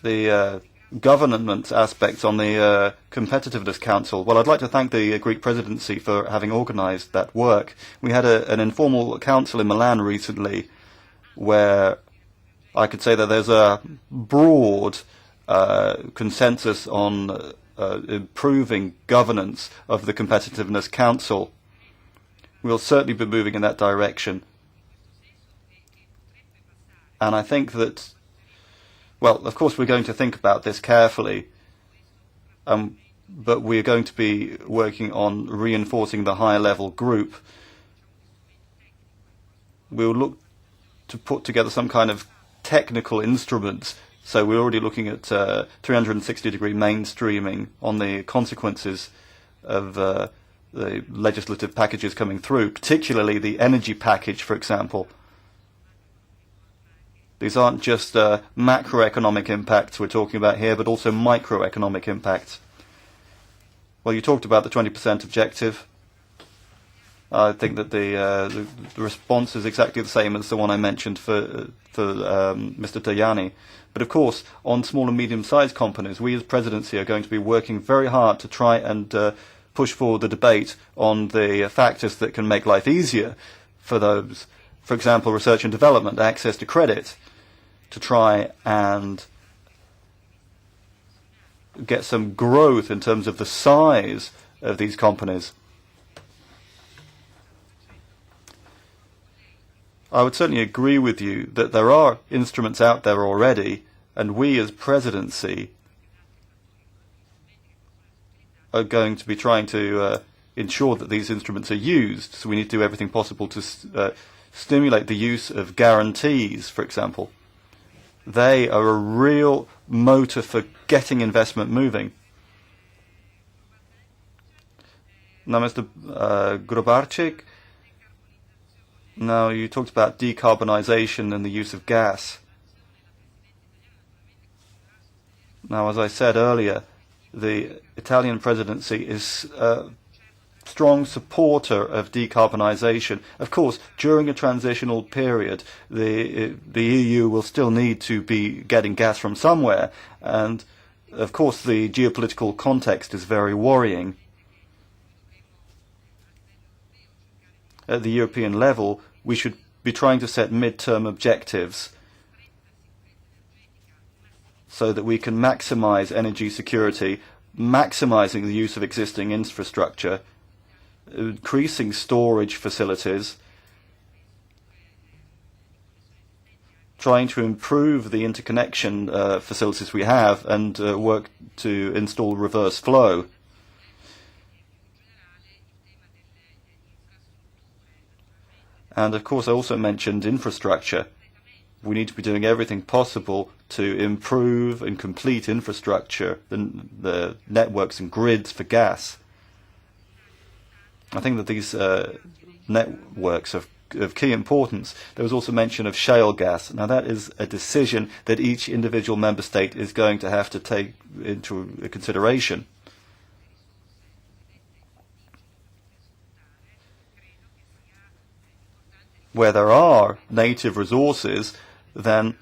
the governance aspects on the Competitiveness Council, well, I'd like to thank the Greek presidency for having organised that work. We had an informal council in Milan recently where I could say that there's a broad consensus on improving governance of the Competitiveness Council. We'll certainly be moving in that direction. And I think that, well, of course we're going to think about this carefully, but we're going to be working on reinforcing the high-level group. We'll look to put together some kind of technical instruments So we're already looking at 360-degree mainstreaming on the consequences of the legislative packages coming through, particularly the energy package, for example. These aren't just macroeconomic impacts we're talking about here, but also microeconomic impacts. Well, you talked about the 20% objective. I think that the response is exactly the same as the one I mentioned for Mr. Tajani. But of course, on small and medium-sized companies, we as presidency are going to be working very hard to try and push forward the debate on the factors that can make life easier for those. For example, research and development, access to credit, to try and get some growth in terms of the size of these companies. I would certainly agree with you that there are instruments out there already, and we as presidency are going to be trying to ensure that these instruments are used. So we need to do everything possible to stimulate the use of guarantees, for example. They are a real motor for getting investment moving. Now, Mr. Grobarczyk, now you talked about decarbonisation and the use of gas. Now, as I said earlier, the Italian presidency is a strong supporter of decarbonisation. Of course, during a transitional period, the EU will still need to be getting gas from somewhere, and of course the geopolitical context is very worrying. At the European level, we should be trying to set mid-term objectives so that we can maximise energy security, maximising the use of existing infrastructure, increasing storage facilities, trying to improve the interconnection facilities we have, and work to install reverse flow. And of course I also mentioned infrastructure. We need to be doing everything possible to improve and complete infrastructure, the networks and grids for gas. I think that these networks are of key importance. There was also mention of shale gas. Now that is a decision that each individual member state is going to have to take into consideration. Where there are native resources, then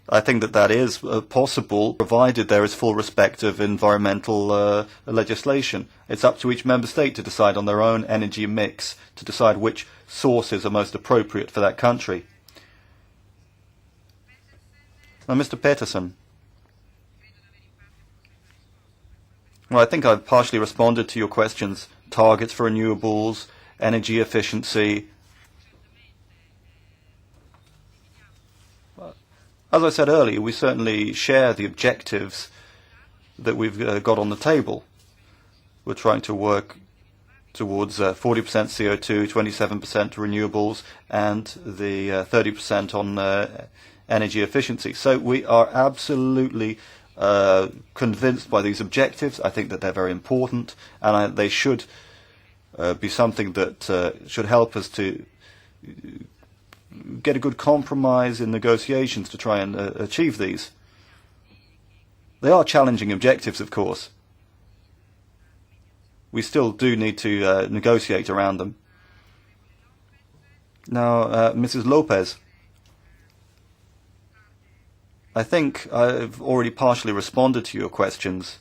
I think that that is possible, provided there is full respect of environmental legislation. It's up to each member state to decide on their own energy mix, to decide which sources are most appropriate for that country. Now, Mr. Peterson. Well, I think I've partially responded to your questions. Targets for renewables, energy efficiency. As I said earlier, we certainly share the objectives that we've got on the table. We're trying to work towards 40% CO2, 27% renewables, and the 30% on energy efficiency. So we are absolutely convinced by these objectives. I think that they're very important, and they should be something that should help us to get a good compromise in negotiations to try and achieve these. They are challenging objectives, of course. We still do need to negotiate around them. Now, Mrs. Lopez, I think I've already partially responded to your questions.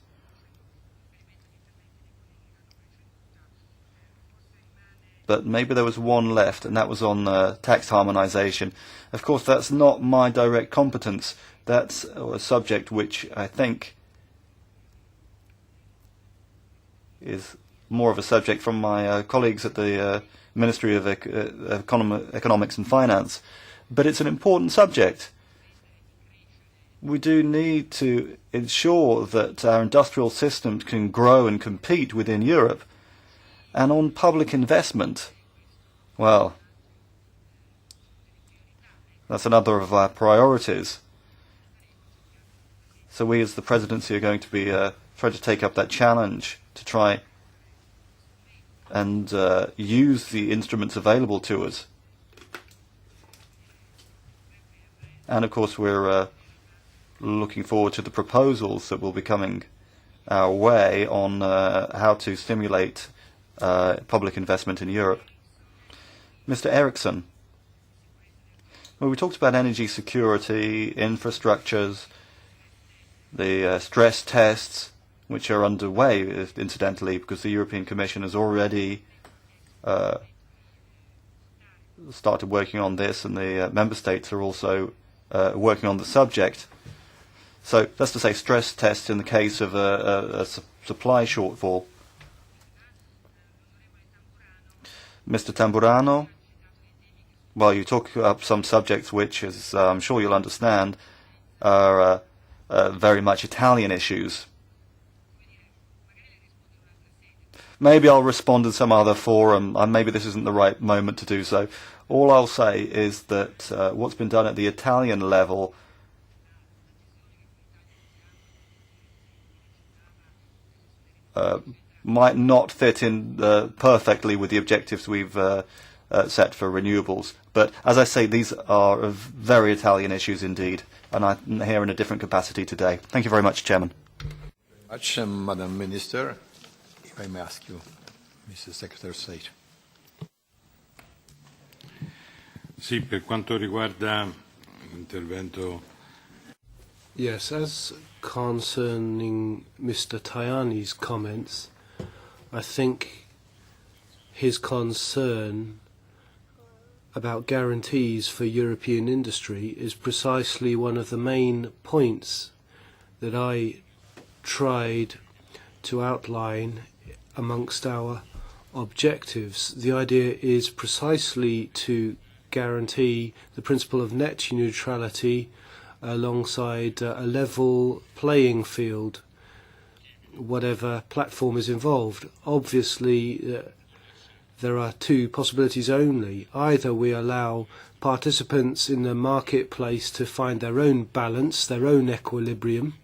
But maybe there was one left, and that was on tax harmonisation. Of course, that's not my direct competence. That's a subject which I think is more of a subject from my colleagues at the Ministry of Economics and Finance. But it's an important subject. We do need to ensure that our industrial systems can grow and compete within Europe. And on public investment, well, that's another of our priorities. So we as the presidency are going to be trying to take up that challenge to try and use the instruments available to us. And of course we're looking forward to the proposals that will be coming our way on how to stimulate public investment in Europe. Mr. Eriksson, well, we talked about energy security, infrastructures, the stress tests, which are underway, incidentally, because the European Commission has already started working on this, and the member states are also working on the subject. So that's to say stress tests in the case of a supply shortfall. Mr. Tamburano, well, you took up some subjects which, as I'm sure you'll understand, are very much Italian issues. Maybe I'll respond in some other forum, and maybe this isn't the right moment to do so. All I'll say is that what's been done at the Italian level might not fit in perfectly with the objectives we've set for renewables. But as I say, these are very Italian issues indeed, and I'm here in a different capacity today. Thank you very much, Chairman. Much, Madam Minister. If I may ask you, Mr. Secretary of State. Sì, per quanto riguarda l'intervento. Yes, as concerning Mr. Tajani's comments, I think his concern about guarantees for European industry is precisely one of the main points that I tried to outline amongst our objectives. The idea is precisely to guarantee the principle of net neutrality alongside a level playing field, whatever platform is involved. Obviously, there are two possibilities only. Either we allow participants in the marketplace to find their own balance, their own equilibrium.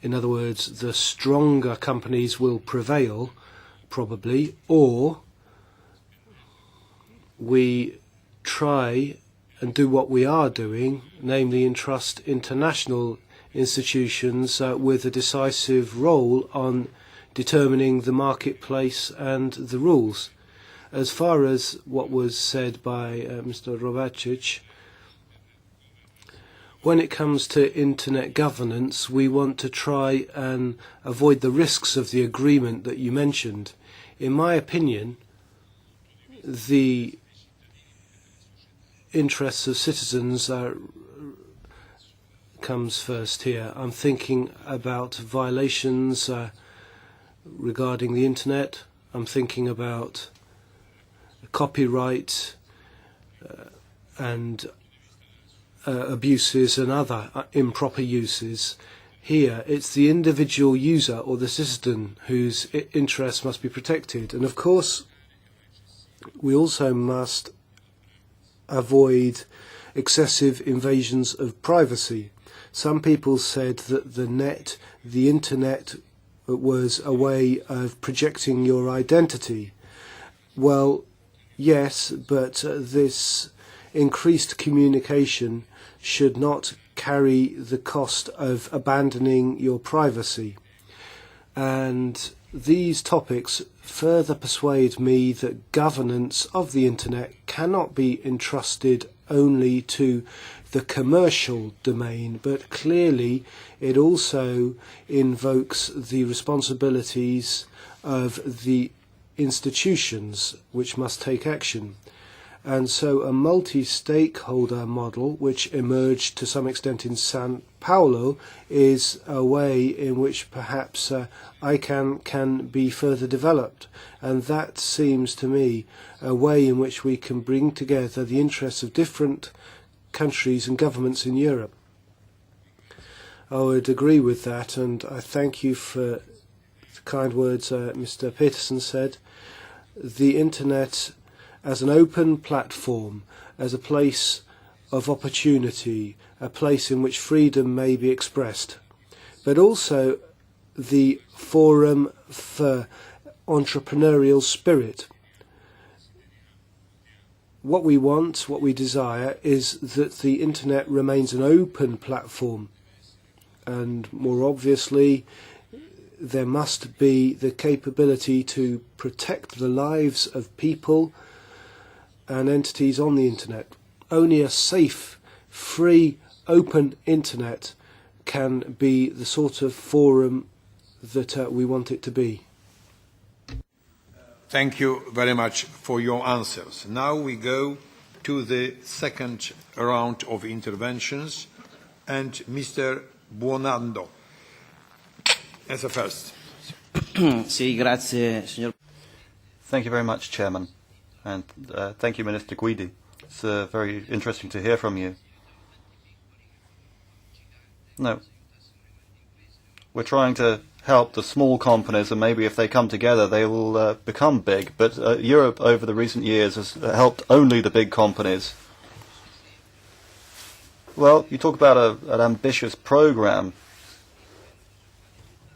In other words, the stronger companies will prevail, probably, or we try and do what we are doing, namely entrust international institutions with a decisive role on determining the marketplace and the rules. As far as what was said by Mr. Rovacic, when it comes to internet governance, we want to try and avoid the risks of the agreement that you mentioned. In my opinion, the interests of citizens comes first here. I'm thinking about violations regarding the internet. I'm thinking about copyright and abuses and other improper uses. Here, it's the individual user or the citizen whose interests must be protected. And of course, we also must avoid excessive invasions of privacy. Some people said that the internet was a way of projecting your identity. Well, yes, but this increased communication should not carry the cost of abandoning your privacy. And these topics further persuade me that governance of the internet cannot be entrusted only to the commercial domain, but clearly it also invokes the responsibilities of the institutions which must take action. And so a multi-stakeholder model, which emerged to some extent in São Paulo, is a way in which perhaps ICANN can be further developed. And that seems to me a way in which we can bring together the interests of different countries and governments in Europe. I would agree with that, and I thank you for the kind words Mr. Peterson said. The internet as an open platform, as a place of opportunity, a place in which freedom may be expressed, but also the forum for entrepreneurial spirit. What we want, what we desire, is that the internet remains an open platform, and more obviously there must be the capability to protect the lives of people and entities on the internet. Only a safe, free, open internet can be the sort of forum that we want it to be. Thank you very much for your answers. Now we go to the second round of interventions, and Mr. Buonanno as a first. Sì, grazie, signor. Thank you very much, Chairman, and thank you, Minister Guidi. It's very interesting to hear from you. No, we're trying to help the small companies, and maybe if they come together they will become big, but Europe over the recent years has helped only the big companies. Well, you talk about an ambitious program,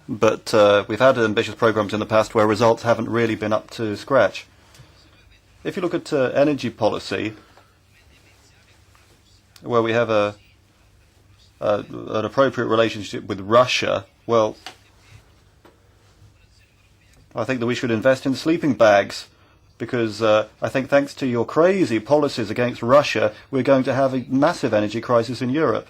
but we've had ambitious programs in the past where results haven't really been up to scratch. If you look at energy policy, where we have an appropriate relationship with Russia, well, I think that we should invest in sleeping bags, because I think thanks to your crazy policies against Russia, we're going to have a massive energy crisis in Europe.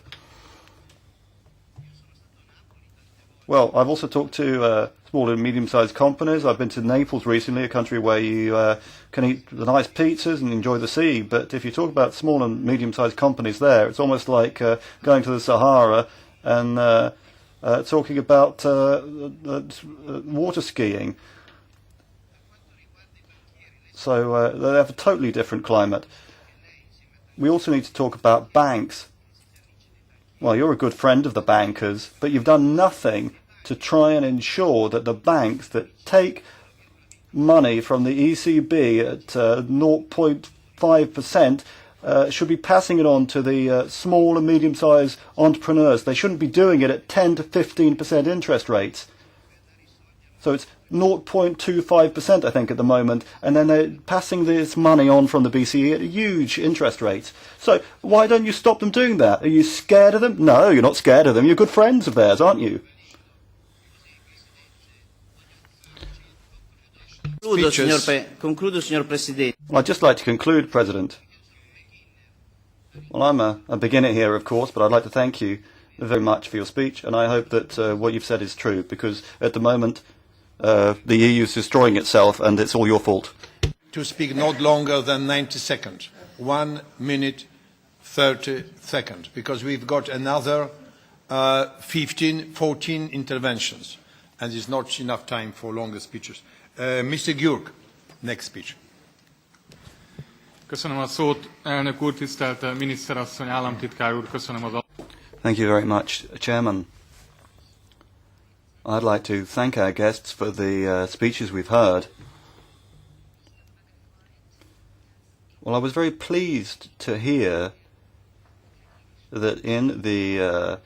Well, I've also talked to small and medium-sized companies. I've been to Naples recently, a country where you can eat the nice pizzas and enjoy the sea. But if you talk about small and medium-sized companies there, it's almost like going to the Sahara and talking about water skiing. So they have a totally different climate. We also need to talk about banks. Well, you're a good friend of the bankers, but you've done nothing to try and ensure that the banks that take money from the ECB at 0.5% should be passing it on to the small and medium-sized entrepreneurs. They shouldn't be doing it at 10 to 15% interest rates. So it's 0.25%, I think, at the moment, and then they're passing this money on from the BCE at huge interest rates. So why don't you stop them doing that? Are you scared of them? No, you're not scared of them. You're good friends of theirs, aren't you? Concludo, signor Presidente. Well, I'd just like to conclude, President. Well, I'm a beginner here, of course, but I'd like to thank you very much for your speech, and I hope that what you've said is true, because at the moment the EU is destroying itself, and it's all your fault. To speak not longer than 90 seconds. 1 minute, 30 seconds, because we've got another 14 interventions, and there's not enough time for longer speeches. Mr. Gyurk, next speech. Köszönöm a szót, elnök úr, tisztelt miniszterasszony, államtitkár úr, köszönöm az... Thank you very much, Chairman. I'd like to thank our guests for the speeches we've heard. Well, I was very pleased to hear that in the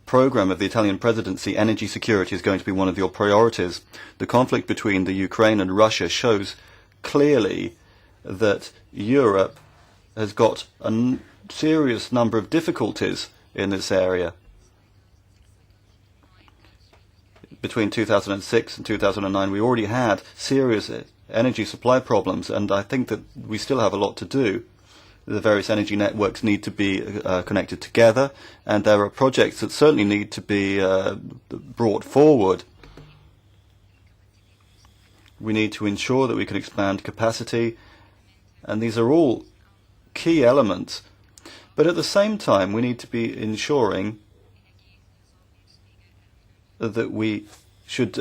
program of the Italian presidency, energy security is going to be one of your priorities. The conflict between the Ukraine and Russia shows clearly that Europe has got a serious number of difficulties in this area. Between 2006 and 2009, we already had serious energy supply problems, and I think that we still have a lot to do. The various energy networks need to be connected together, and there are projects that certainly need to be brought forward. We need to ensure that we can expand capacity, and these are all key elements. But at the same time, we need to be ensuring that we should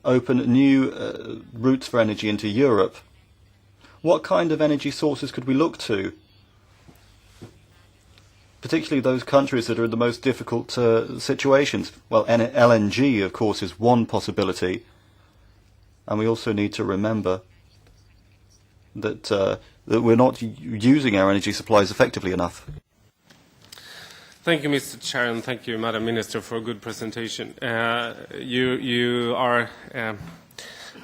open new routes for energy into Europe. What kind of energy sources could we look to? Particularly those countries that are in the most difficult situations. Well, LNG, of course, is one possibility. And we also need to remember that that we're not using our energy supplies effectively enough. Thank you, Mr. Chair, and thank you, Madam Minister, for a good presentation.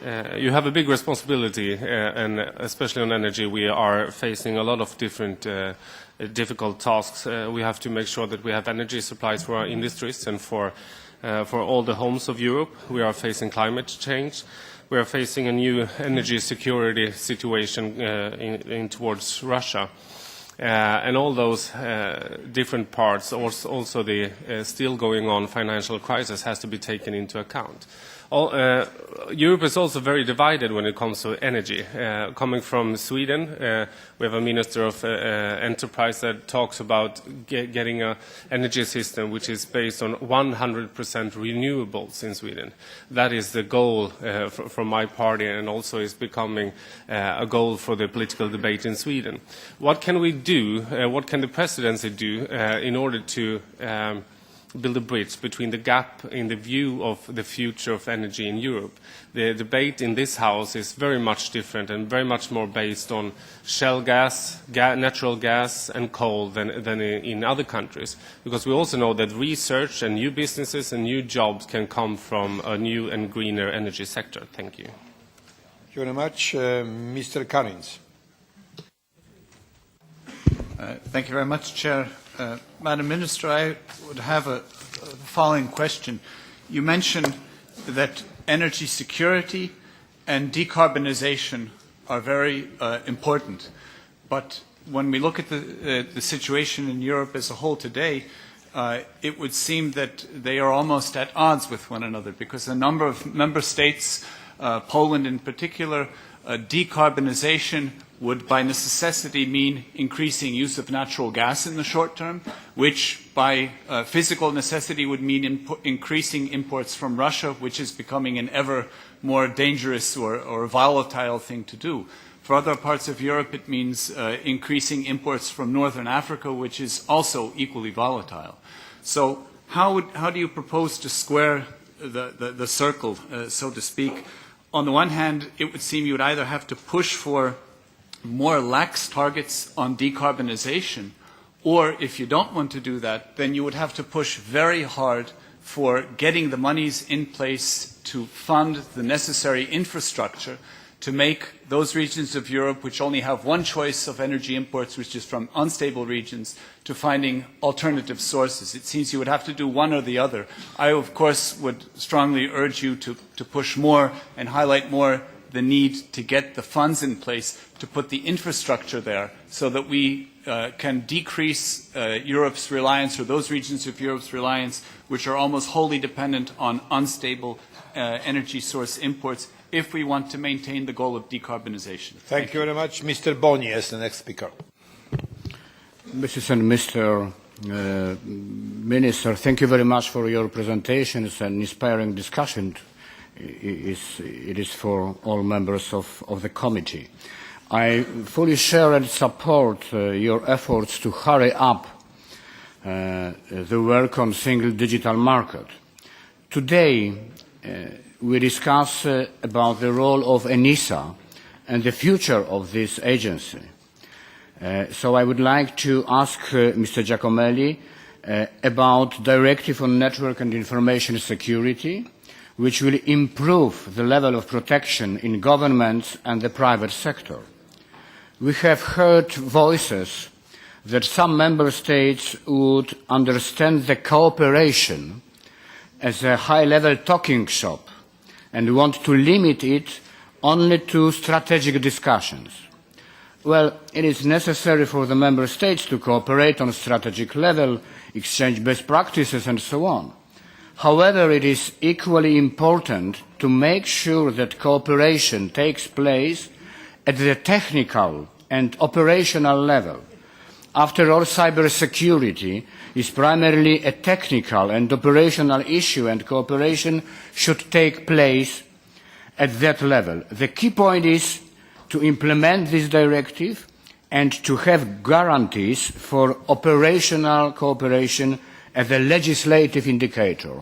You have a big responsibility, and especially on energy, we are facing a lot of different difficult tasks. We have to make sure that we have energy supplies for our industries and for all the homes of Europe. We are facing climate change. We are facing a new energy security situation towards Russia. And all those different parts, also the still going on financial crisis, has to be taken into account. Europe is also very divided when it comes to energy. Coming from Sweden, we have a Minister of Enterprise that talks about getting an energy system which is based on 100% renewables in Sweden. That is the goal from my party, and also is becoming a goal for the political debate in Sweden. What can we do, what can the presidency do in order to build a bridge between the gap in the view of the future of energy in Europe? The debate in this House is very much different and very much more based on shale gas, natural gas and coal than in other countries, because we also know that research and new businesses and new jobs can come from a new and greener energy sector. Thank you. Thank you very much. Mr. Karins. Thank you very much, Chair. Madam Minister, I would have the following question. You mentioned that energy security and decarbonization are very important. But when we look at the situation in Europe as a whole today, it would seem that they are almost at odds with one another, because a number of member states, Poland in particular, decarbonization would by necessity mean increasing use of natural gas in the short term, which by physical necessity would mean increasing imports from Russia, which is becoming an ever more dangerous or volatile thing to do. For other parts of Europe, it means increasing imports from Northern Africa, which is also equally volatile. So how do you propose to square the circle, so to speak? On the one hand, it would seem you would either have to push for more lax targets on decarbonization, or if you don't want to do that, then you would have to push very hard for getting the monies in place to fund the necessary infrastructure to make those regions of Europe which only have one choice of energy imports, which is from unstable regions, to finding alternative sources. It seems you would have to do one or the other. I, of course, would strongly urge you to push more and highlight more the need to get the funds in place to put the infrastructure there so that we can decrease Europe's reliance, or those regions of Europe's reliance which are almost wholly dependent on unstable energy source imports, if we want to maintain the goal of decarbonization. Thank you very much. Mr. Boni is the next speaker. Mrs. and Mr. Minister, thank you very much for your presentations and inspiring discussion. It is for all members of the committee. I fully share and support your efforts to hurry up the work on single digital market. Today, we discuss about the role of ENISA and the future of this agency. So I would like to ask Mr. Giacomelli about Directive on Network and Information Security, which will improve the level of protection in governments and the private sector. We have heard voices that some member states would understand the cooperation as a high-level talking shop and want to limit it only to strategic discussions. Well, it is necessary for the member states to cooperate on a strategic level, exchange best practices and so on. However, it is equally important to make sure that cooperation takes place at the technical and operational level. After all, cybersecurity is primarily a technical and operational issue, and cooperation should take place at that level. The key point is to implement this directive and to have guarantees for operational cooperation as a legislative indicator.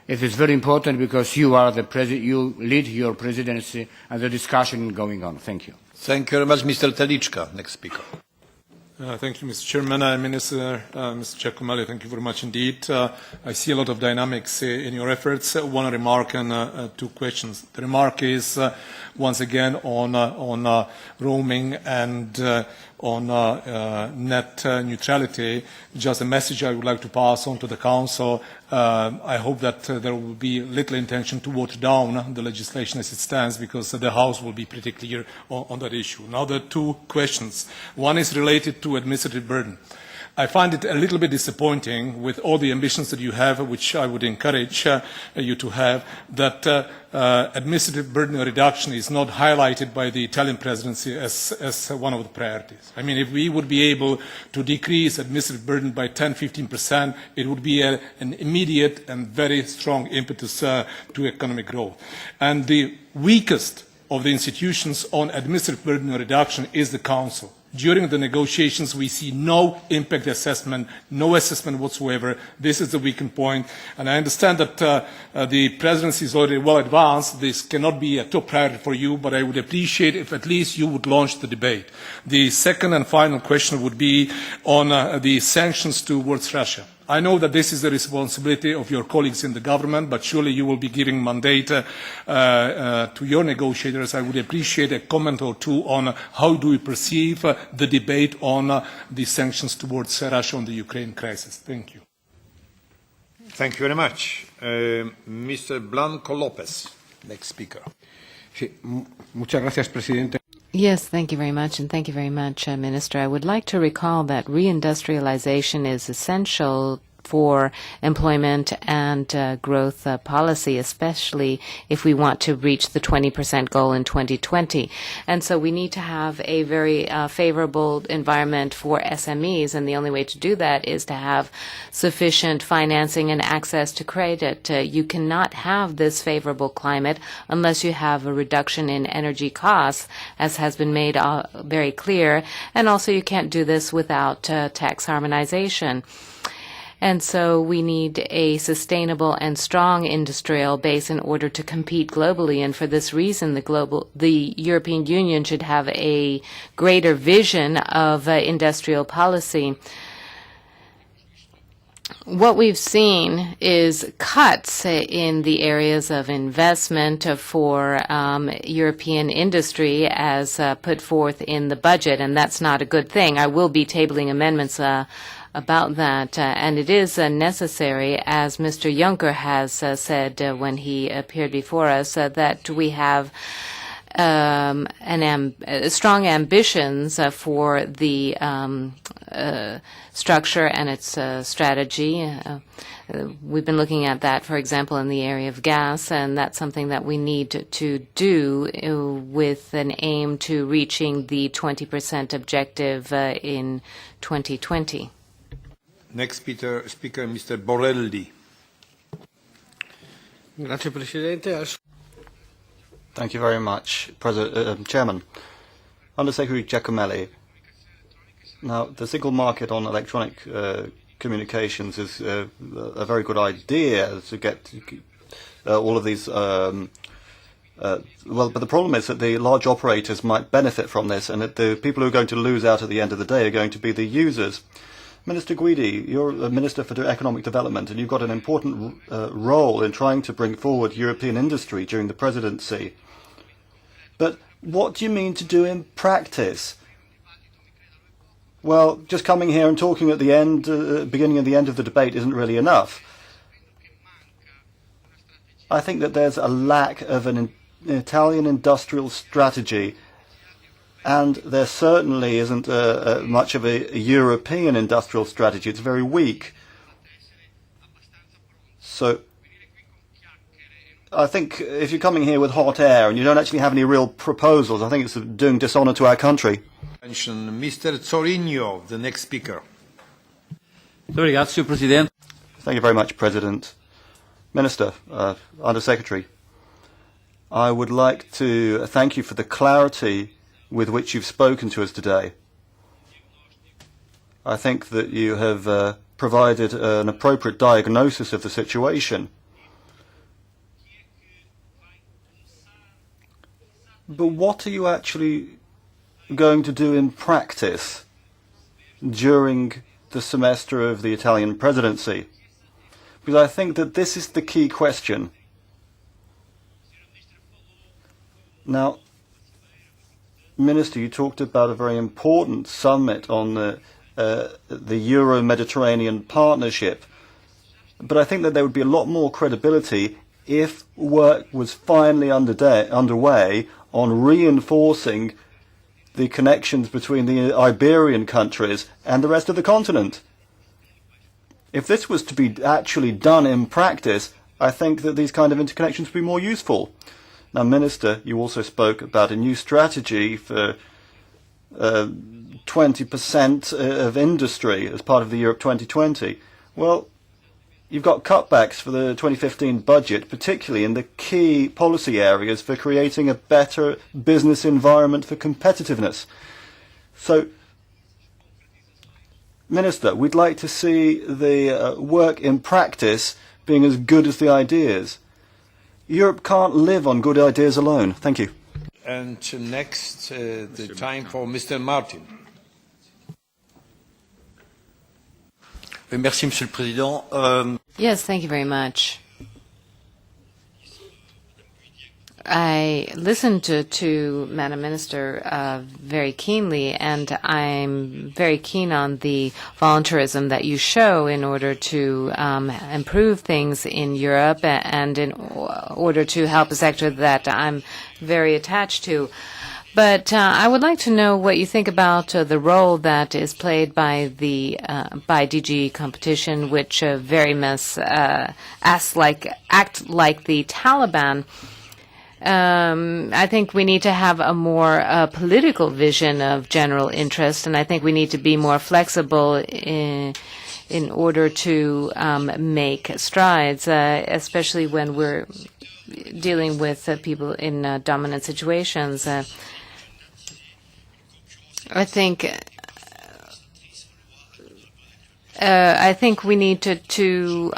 It is very important because you are you lead your presidency and the discussion going on. Thank you. Thank you very much, Mr. Telička. Next speaker. Thank you, Mr. Chairman. Minister, Mr. Giacomelli, thank you very much indeed. I see a lot of dynamics in your efforts. One remark and two questions. The remark is, once again, on roaming and on net neutrality. Just a message I would like to pass on to the Council. I hope that there will be little intention to water down the legislation as it stands, because the House will be pretty clear on that issue. Now, there are two questions. One is related to administrative burden. I find it a little bit disappointing, with all the ambitions that you have, which I would encourage you to have, that administrative burden reduction is not highlighted by the Italian presidency as one of the priorities. I mean, if we would be able to decrease administrative burden by 10–15%, it would be an immediate and very strong impetus to economic growth. And the weakest of the institutions on administrative burden reduction is the Council. During the negotiations, we see no impact assessment, no assessment whatsoever. This is the weakened point. And I understand that the presidency is already well advanced. This cannot be a top priority for you, but I would appreciate if at least you would launch the debate. The second and final question would be on the sanctions towards Russia. I know that this is the responsibility of your colleagues in the government, but surely you will be giving mandate to your negotiators. I would appreciate a comment or two on how do you perceive the debate on the sanctions towards Russia on the Ukraine crisis. Thank you. Thank you very much. Mr. Blanco Lopez, next speaker. Sí, muchas gracias, presidente. Yes, thank you very much, and thank you very much, Minister. I would like to recall that reindustrialization is essential for employment and growth policy, especially if we want to reach the 20% goal in 2020. And so we need to have a very favorable environment for SMEs, and the only way to do that is to have sufficient financing and access to credit. You cannot have this favorable climate unless you have a reduction in energy costs, as has been made very clear, and also you can't do this without tax harmonization. And so we need a sustainable and strong industrial base in order to compete globally. And for this reason, the European Union should have a greater vision of industrial policy. What we've seen is cuts in the areas of investment for European industry as put forth in the budget, and that's not a good thing. I will be tabling amendments about that, and it is necessary, as Mr. Juncker has said when he appeared before us, that we have strong ambitions for the structure and its strategy. We've been looking at that, for example, in the area of gas, and that's something that we need to do with an aim to reaching the 20% objective in 2020. Next speaker, Mr. Borelli. Grazie, Presidente. Thank you very much, Chairman. Undersecretary Giacomelli. Now, the single market on electronic communications is a very good idea to get all of these. Well, but the problem is that the large operators might benefit from this, and that the people who are going to lose out at the end of the day are going to be the users. Minister Guidi, you're a Minister for Economic Development, and you've got an important role in trying to bring forward European industry during the presidency. But what do you mean to do in practice? Well, just coming here and talking at the end, beginning and the end of the debate isn't really enough. I think that there's a lack of an Italian industrial strategy, and there certainly isn't much of a European industrial strategy. It's very weak. So I think if you're coming here with hot air and you don't actually have any real proposals, I think it's doing dishonour to our country. Mr. Zorrinho, the next speaker. Thank you very much, President. Minister, Undersecretary, I would like to thank you for the clarity with which you've spoken to us today. I think that you have provided an appropriate diagnosis of the situation. But what are you actually going to do in practice during the semester of the Italian presidency? Because I think that this is the key question. Now, Minister, you talked about a very important summit on the Euro-Mediterranean partnership, but I think that there would be a lot more credibility if work was finally underway on reinforcing the connections between the Iberian countries and the rest of the continent. If this was to be actually done in practice, I think that these kind of interconnections would be more useful. Now, Minister, you also spoke about a new strategy for 20% of industry as part of the Europe 2020. Well, you've got cutbacks for the 2015 budget, particularly in the key policy areas for creating a better business environment for competitiveness. So, Minister, we'd like to see the work in practice being as good as the ideas. Europe can't live on good ideas alone. Thank you. And next, the time for Mr. Martin. Merci, Monsieur le Président. Yes, thank you very much. I listened to Madam Minister very keenly, and I'm very keen on the voluntarism that you show in order to improve things in Europe and in order to help a sector that I'm very attached to. But I would like to know what you think about the role that is played by the by DG Competition, which very much act like the Taliban. I think we need to have a more political vision of general interest, and I think we need to be more flexible in order to make strides, especially when we're dealing with people in dominant situations. I think we need to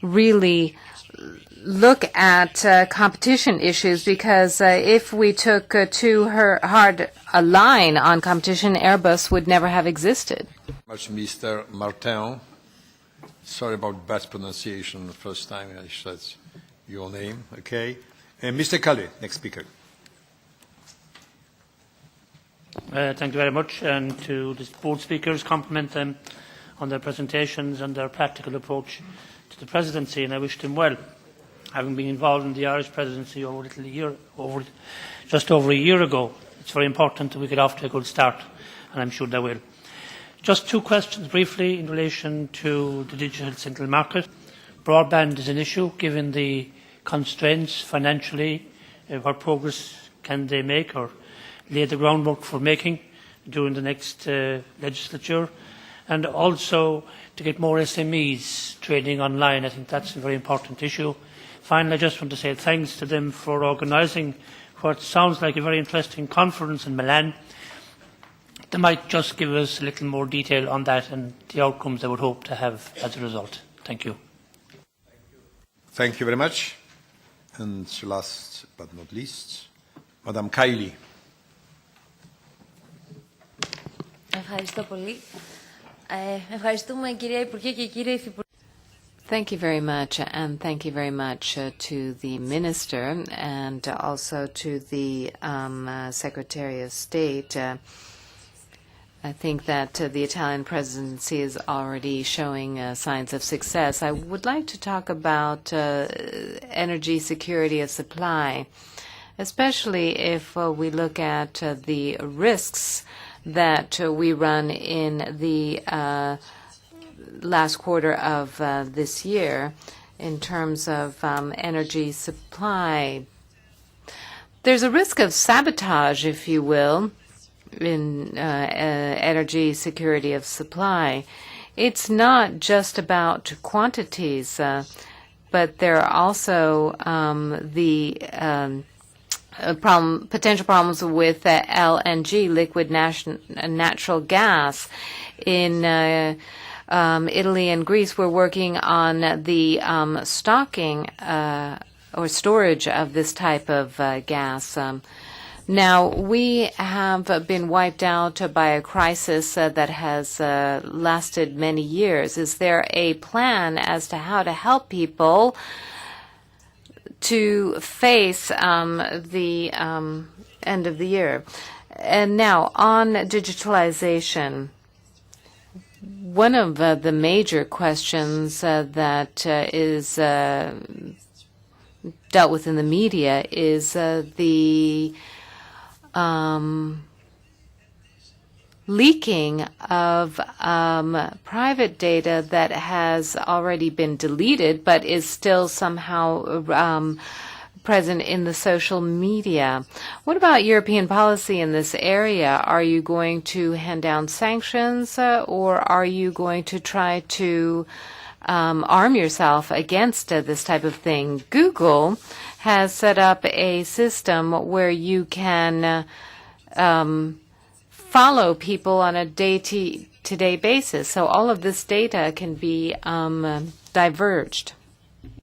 really look at competition issues, because if we took too hard a line on competition, Airbus would never have existed. Much, Mr. Martin. Sorry about bad pronunciation the first time I said your name. Okay. And Mr. Calais, next speaker. Thank you very much, and to the board speakers, compliment them on their presentations and their practical approach to the presidency, and I wish them well. Having been involved in the Irish presidency just over a year ago, it's very important that we get off to a good start, and I'm sure they will. Just two questions briefly in relation to the digital single market. Broadband is an issue, given the constraints financially. What progress can they make or lay the groundwork for making during the next legislature? And also to get more SMEs trading online. I think that's a very important issue. Finally, I just want to say thanks to them for organising what sounds like a very interesting conference in Milan. They might just give us a little more detail on that and the outcomes they would hope to have as a result. Thank you. Thank you very much. And last but not least, Madam Kaili. Ευχαριστώ πολύ. Ευχαριστούμε κυρία Υπουργέ και κύριε Υφυπουργέ. Thank you very much, and thank you very much to the Minister and also to the Secretary of State. I think that the Italian presidency is already showing signs of success. I would like to talk about energy security of supply, especially if we look at the risks that we run in the last quarter of this year in terms of energy supply. There's a risk of sabotage, if you will, in energy security of supply. It's not just about quantities, but there are also the potential problems with LNG, liquid natural gas. In Italy and Greece, we're working on the stocking or storage of this type of gas. Now, we have been wiped out by a crisis that has lasted many years. Is there a plan as to how to help people to face the end of the year? And now, on digitalization, one of the major questions that is dealt with in the media is the leaking of private data that has already been deleted but is still somehow present in the social media. What about European policy in this area? Are you going to hand down sanctions or are you going to try to arm yourself against this type of thing? Google has set up a system where you can follow people on a day-to-day basis. So all of this data can be diverged.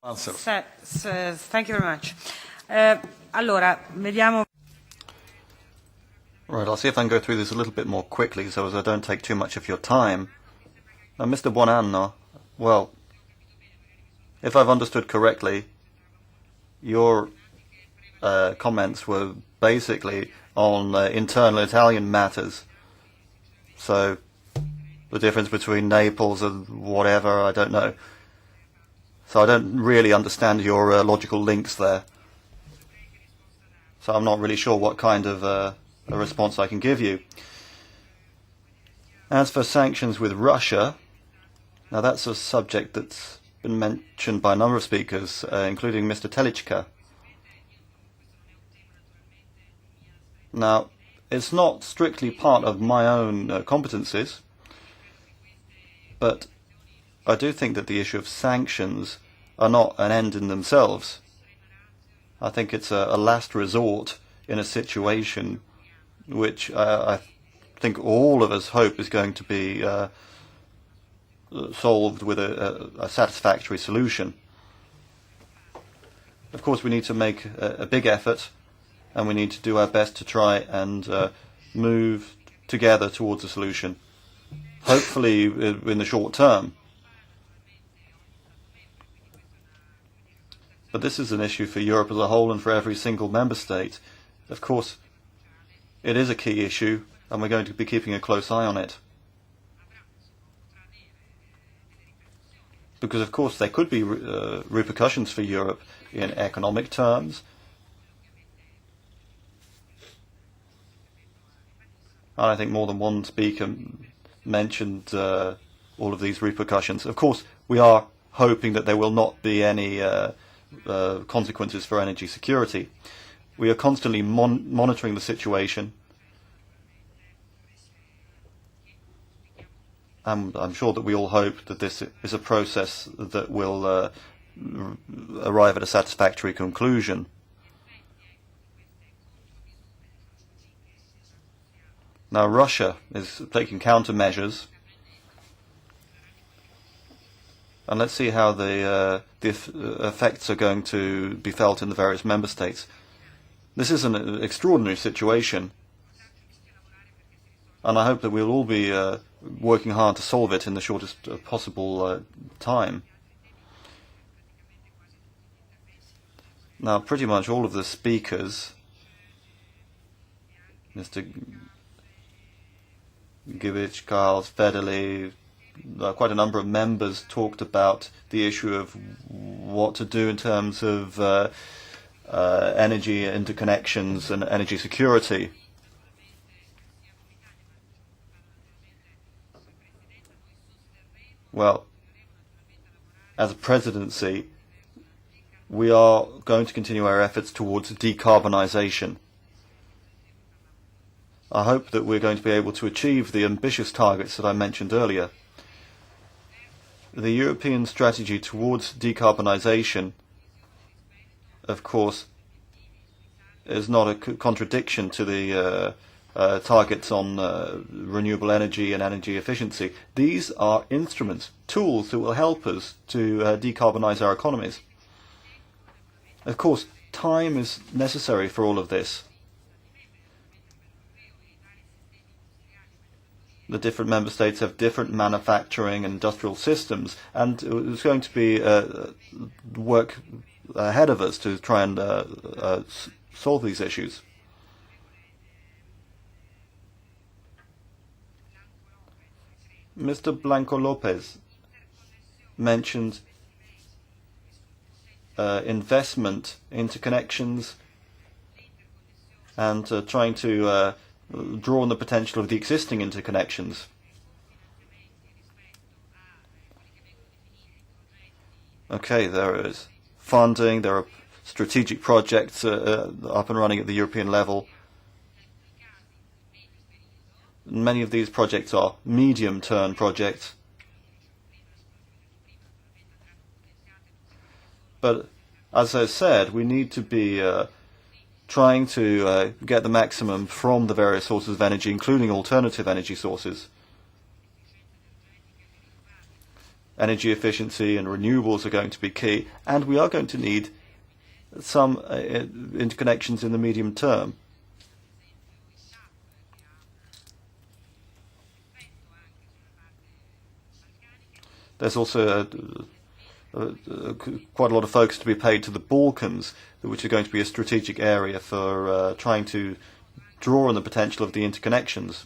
Thank you very much. Allora, vediamo. Right, I'll see if I can go through this a little bit more quickly so as I don't take too much of your time. Now, Mr. Buonanno, well, if I've understood correctly, your comments were basically on internal Italian matters. So the difference between Naples and whatever, I don't know. So I don't really understand your logical links there. So I'm not really sure what kind of a response I can give you. As for sanctions with Russia, now that's a subject that's been mentioned by a number of speakers, including Mr. Telichka. Now, it's not strictly part of my own competencies, but I do think that the issue of sanctions are not an end in themselves. I think it's a last resort in a situation which I think all of us hope is going to be solved with a satisfactory solution. Of course, we need to make a big effort, and we need to do our best to try and move together towards a solution, hopefully in the short term. But this is an issue for Europe as a whole and for every single member state. Of course, it is a key issue, and we're going to be keeping a close eye on it. Because, of course, there could be repercussions for Europe in economic terms. And I think more than one speaker mentioned all of these repercussions. Of course, we are hoping that there will not be any consequences for energy security. We are constantly monitoring the situation, and I'm sure that we all hope that this is a process that will arrive at a satisfactory conclusion. Now, Russia is taking countermeasures, and let's see how the effects are going to be felt in the various member states. This is an extraordinary situation, and I hope that we'll all be working hard to solve it in the shortest possible time. Now, pretty much all of the speakers, Mr. Gibbich, Carl, Federley, quite a number of members talked about the issue of what to do in terms of energy interconnections and energy security. Well, as a presidency, we are going to continue our efforts towards decarbonisation. I hope that we're going to be able to achieve the ambitious targets that I mentioned earlier. The European strategy towards decarbonisation, of course, is not a contradiction to the targets on renewable energy and energy efficiency. These are instruments, tools that will help us to decarbonise our economies. Of course, time is necessary for all of this. the different member states have different manufacturing and industrial systems, and it's going to be work ahead of us to try and solve these issues. Mr. Blanco Lopez mentioned investment, interconnections, and trying to draw on the potential of the existing interconnections. Okay, there is funding, there are strategic projects up and running at the European level. Many of these projects are medium-term projects. But as I said, we need to be trying to get the maximum from the various sources of energy, including alternative energy sources. Energy efficiency and renewables are going to be key, and we are going to need some interconnections in the medium term. There's also quite a lot of focus to be paid to the Balkans, which are going to be a strategic area for trying to draw on the potential of the interconnections.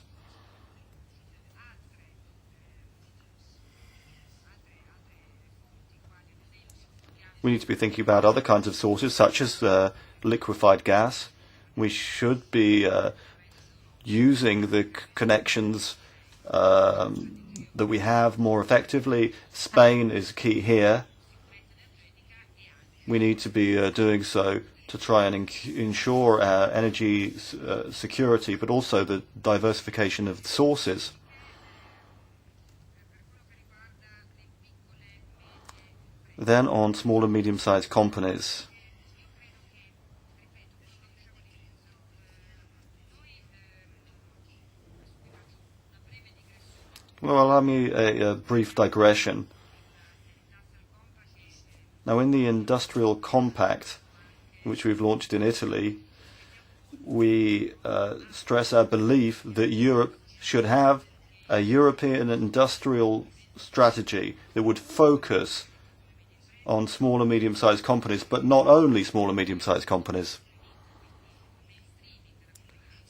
We need to be thinking about other kinds of sources, such as liquefied gas. We should be using the connections that we have more effectively. Spain is key here. We need to be doing so to try and ensure energy security, but also the diversification of the sources. Then on small and medium-sized companies. Well, allow me a brief digression. Now, in the Industrial Compact, which we've launched in Italy, we stress our belief that Europe should have a European industrial strategy that would focus on small and medium-sized companies, but not only small and medium-sized companies.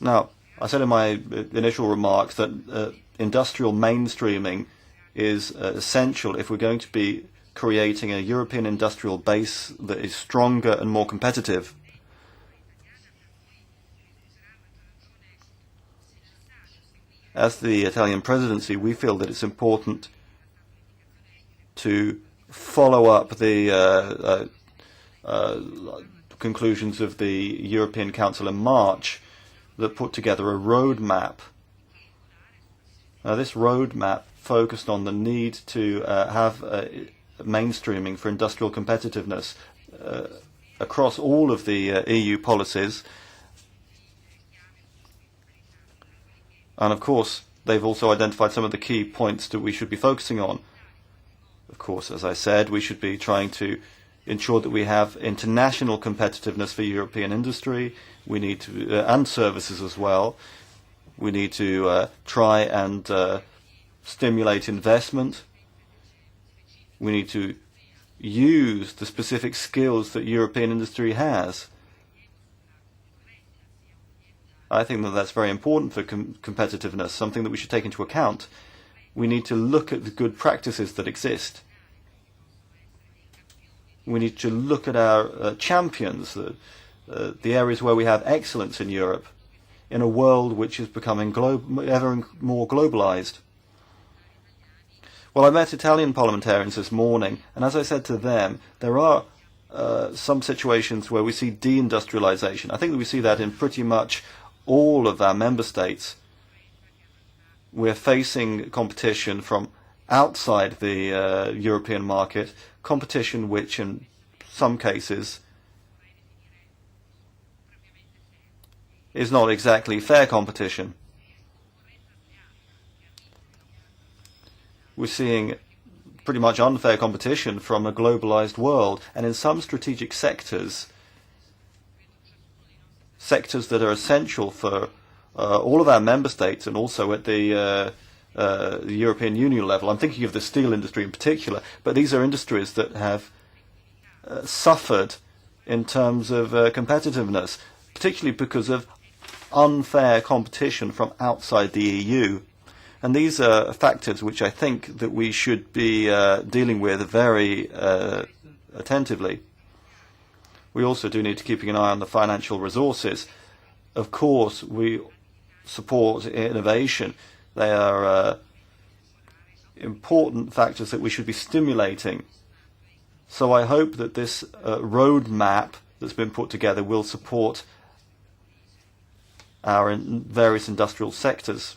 Now, I said in my initial remarks that industrial mainstreaming is essential if we're going to be creating a European industrial base that is stronger and more competitive. As the Italian presidency, we feel that it's important to follow up the conclusions of the European Council in March that put together a roadmap. Now, this roadmap focused on the need to have mainstreaming for industrial competitiveness across all of the EU policies. And of course, they've also identified some of the key points that we should be focusing on. Of course, as I said, we should be trying to ensure that we have international competitiveness for European industry. We need to, and services as well. We need to try and stimulate investment. We need to use the specific skills that European industry has. I think that that's very important for competitiveness, something that we should take into account. We need to look at the good practices that exist. We need to look at our champions, the areas where we have excellence in Europe, in a world which is becoming ever more globalized. Well, I met Italian parliamentarians this morning, and as I said to them, there are some situations where we see deindustrialization. I think that we see that in pretty much all of our member states. We're facing competition from outside the European market, competition which in some cases is not exactly fair competition. We're seeing pretty much unfair competition from a globalized world, and in some strategic sectors that are essential for all of our member states and also at the the European Union level. I'm thinking of the steel industry in particular, but these are industries that have suffered in terms of competitiveness, particularly because of unfair competition from outside the EU. And these are factors which I think that we should be dealing with very attentively. We also do need to keep an eye on the financial resources. Of course, we support innovation. They are important factors that we should be stimulating. So I hope that this roadmap that's been put together will support our various industrial sectors.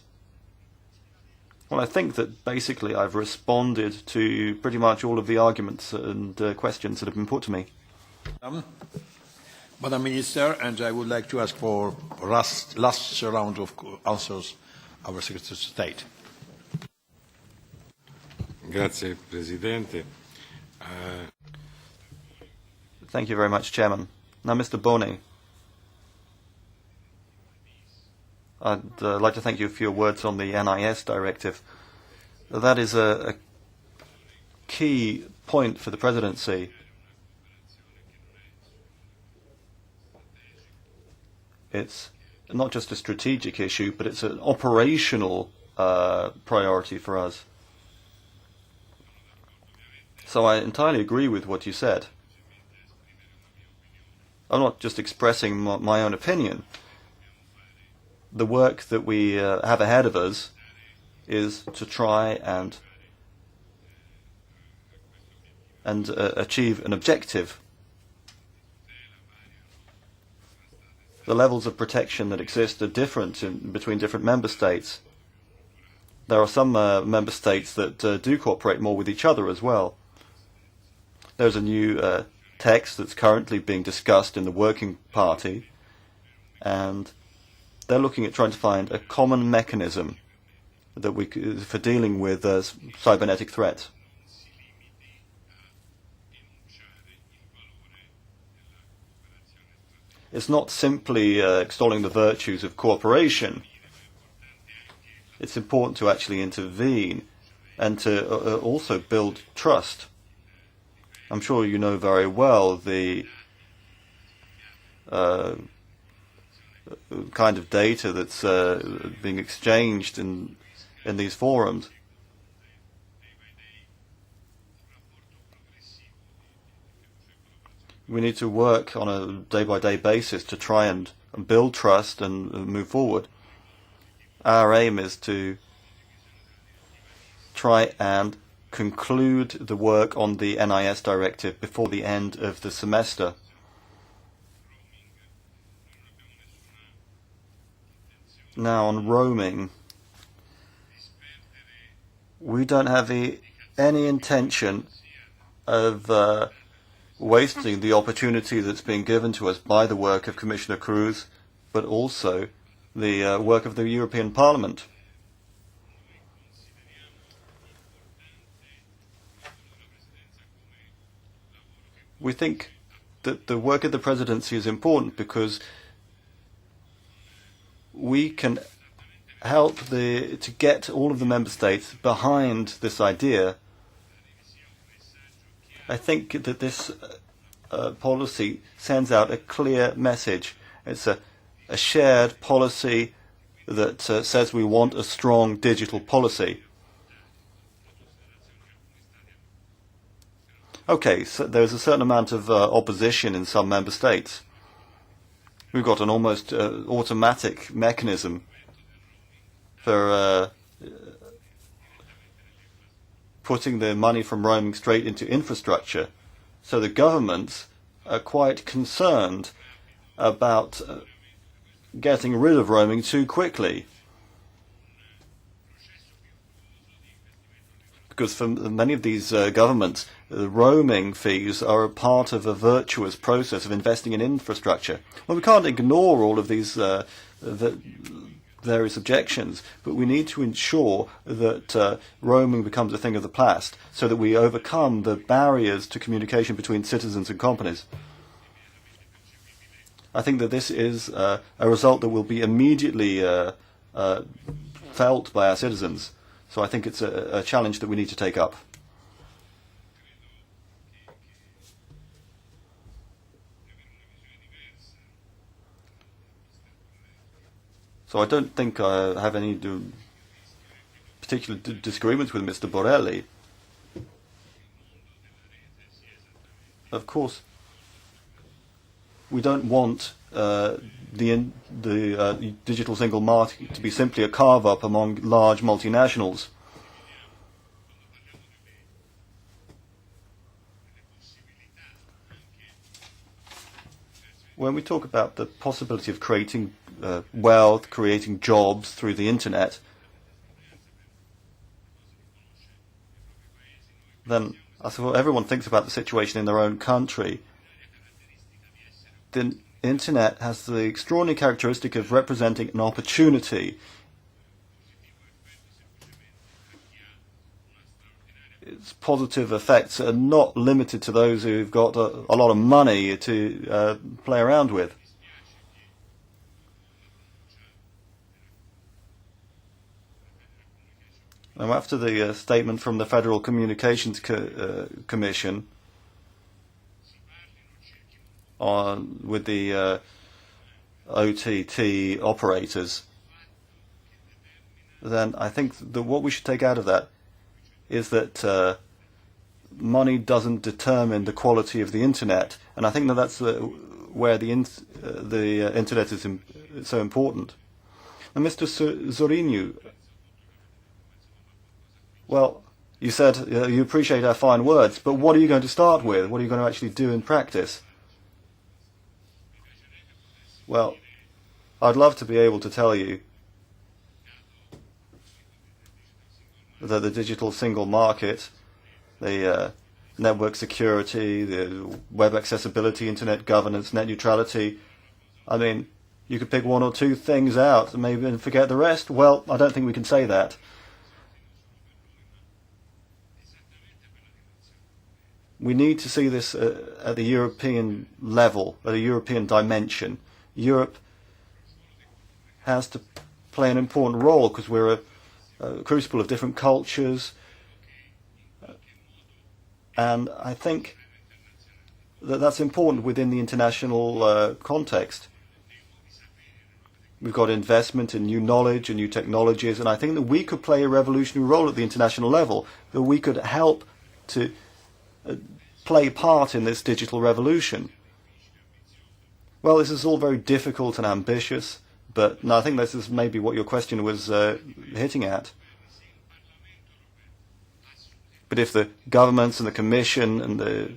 Well, I think that basically I've responded to pretty much all of the arguments and questions that have been put to me. Madam Minister, and I would like to ask for last round of answers our Secretary of State. Grazie, Presidente. Thank you very much, Chairman. Now, Mr. Boni, I'd like to thank you for your words on the NIS directive. That is a key point for the presidency. It's not just a strategic issue, but it's an operational priority for us. So I entirely agree with what you said. I'm not just expressing my own opinion. The work that we have ahead of us is to try and achieve an objective. The levels of protection that exist are different between different member states. There are some member states that do cooperate more with each other as well. There's a new text that's currently being discussed in the Working Party, and they're looking at trying to find a common mechanism that for dealing with cybernetic threats. It's not simply extolling the virtues of cooperation. It's important to actually intervene and to also build trust. I'm sure you know very well the kind of data that's being exchanged in these forums. We need to work on a day-by-day basis to try and build trust and move forward. Our aim is to try and conclude the work on the NIS directive before the end of the semester. Now, on roaming, we don't have any intention of wasting the opportunity that's been given to us by the work of Commissioner Cruz, but also the work of the European Parliament. We think that the work of the presidency is important because we can help to get all of the member states behind this idea. I think that this policy sends out a clear message. It's a shared policy that says we want a strong digital policy. Okay, so there's a certain amount of opposition in some member states. We've got an almost automatic mechanism for putting the money from roaming straight into infrastructure. So the governments are quite concerned about getting rid of roaming too quickly. Because for many of these governments, the roaming fees are a part of a virtuous process of investing in infrastructure. Well, we can't ignore all of these various objections, but we need to ensure that roaming becomes a thing of the past, so that we overcome the barriers to communication between citizens and companies. I think that this is a result that will be immediately felt by our citizens. So I think it's a challenge that we need to take up. So I don't think I have any particular disagreements with Mr. Borelli. Of course, we don't want the digital single market to be simply a carve-up among large multinationals. When we talk about the possibility of creating wealth, creating jobs through the internet, then I suppose everyone thinks about the situation in their own country. The internet has the extraordinary characteristic of representing an opportunity. Its positive effects are not limited to those who've got a lot of money to play around with. Now, after the statement from the Federal Communications Commission with the OTT operators, then I think that what we should take out of that is that money doesn't determine the quality of the internet, and I think that that's where the internet is so important. And Mr. Zorinu, well, you said you appreciate our fine words, but what are you going to start with? What are you going to actually do in practice? Well, I'd love to be able to tell you that the digital single market, the network security, the web accessibility, internet governance, net neutrality, I mean, you could pick one or two things out maybe and forget the rest. Well, I don't think we can say that. We need to see this at the European level, at a European dimension. Europe has to play an important role because we're a crucible of different cultures, and I think that that's important within the international context. We've got investment in new knowledge and new technologies, and I think that we could play a revolutionary role at the international level, that we could help to play part in this digital revolution. Well, this is all very difficult and ambitious, but no, I think this is maybe what your question was hitting at. But if the governments and the Commission and the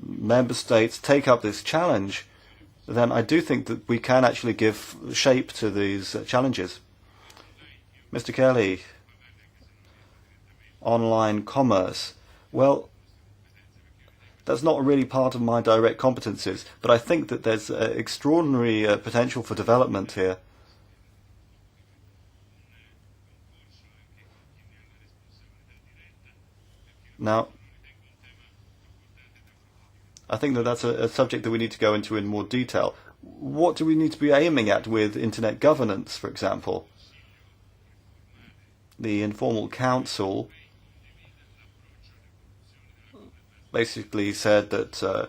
member states take up this challenge, then I do think that we can actually give shape to these challenges. Mr. Kelly, online commerce. Well, that's not really part of my direct competencies, but I think that there's extraordinary potential for development here. Now, I think that that's a subject that we need to go into in more detail. What do we need to be aiming at with internet governance, for example? The informal council basically said that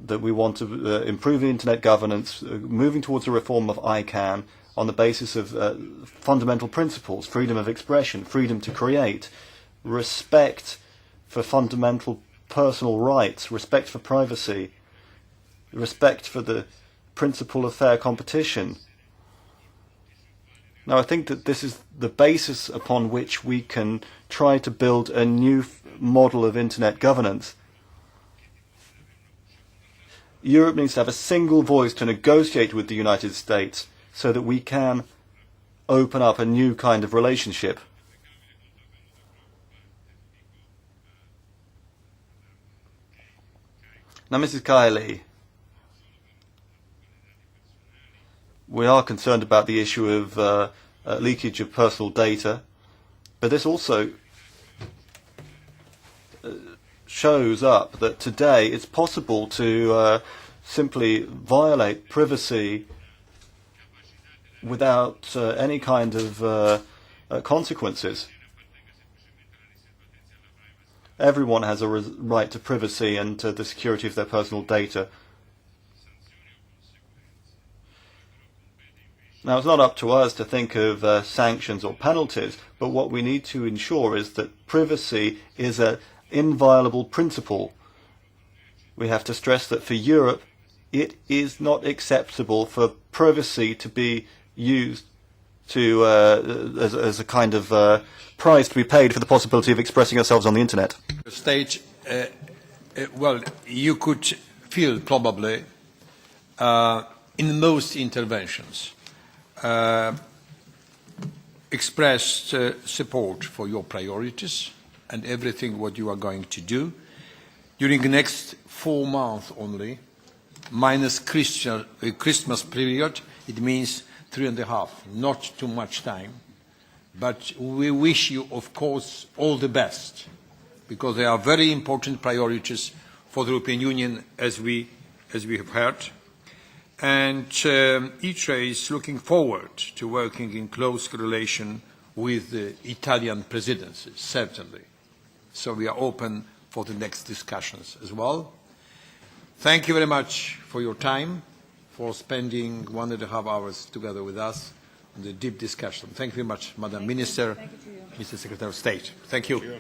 that we want to improve internet governance, moving towards a reform of ICANN on the basis of fundamental principles: freedom of expression, freedom to create, respect for fundamental personal rights, respect for privacy, respect for the principle of fair competition. Now, I think that this is the basis upon which we can try to build a new model of internet governance. Europe needs to have a single voice to negotiate with the United States so that we can open up a new kind of relationship. Now, Mrs. Kiley, we are concerned about the issue of leakage of personal data, but this also shows up that today it's possible to simply violate privacy without any kind of consequences. Everyone has a right to privacy and to the security of their personal data. Now, it's not up to us to think of sanctions or penalties, but what we need to ensure is that privacy is an inviolable principle. We have to stress that for Europe, it is not acceptable for privacy to be used to as a kind of price to be paid for the possibility of expressing ourselves on the internet. State, well, you could feel probably in most interventions expressed support for your priorities and everything what you are going to do during the next 4 months only, minus Christmas period. It means 3.5, not too much time. But we wish you, of course, all the best, because they are very important priorities for the European Union, as we have heard. And ITRE is looking forward to working in close relation with the Italian presidency, certainly. So we are open for the next discussions as well. Thank you very much for your time, for spending 1.5 hours together with us on the deep discussion. Thank you very much, Madam Minister, Mr. Secretary of State. Thank you.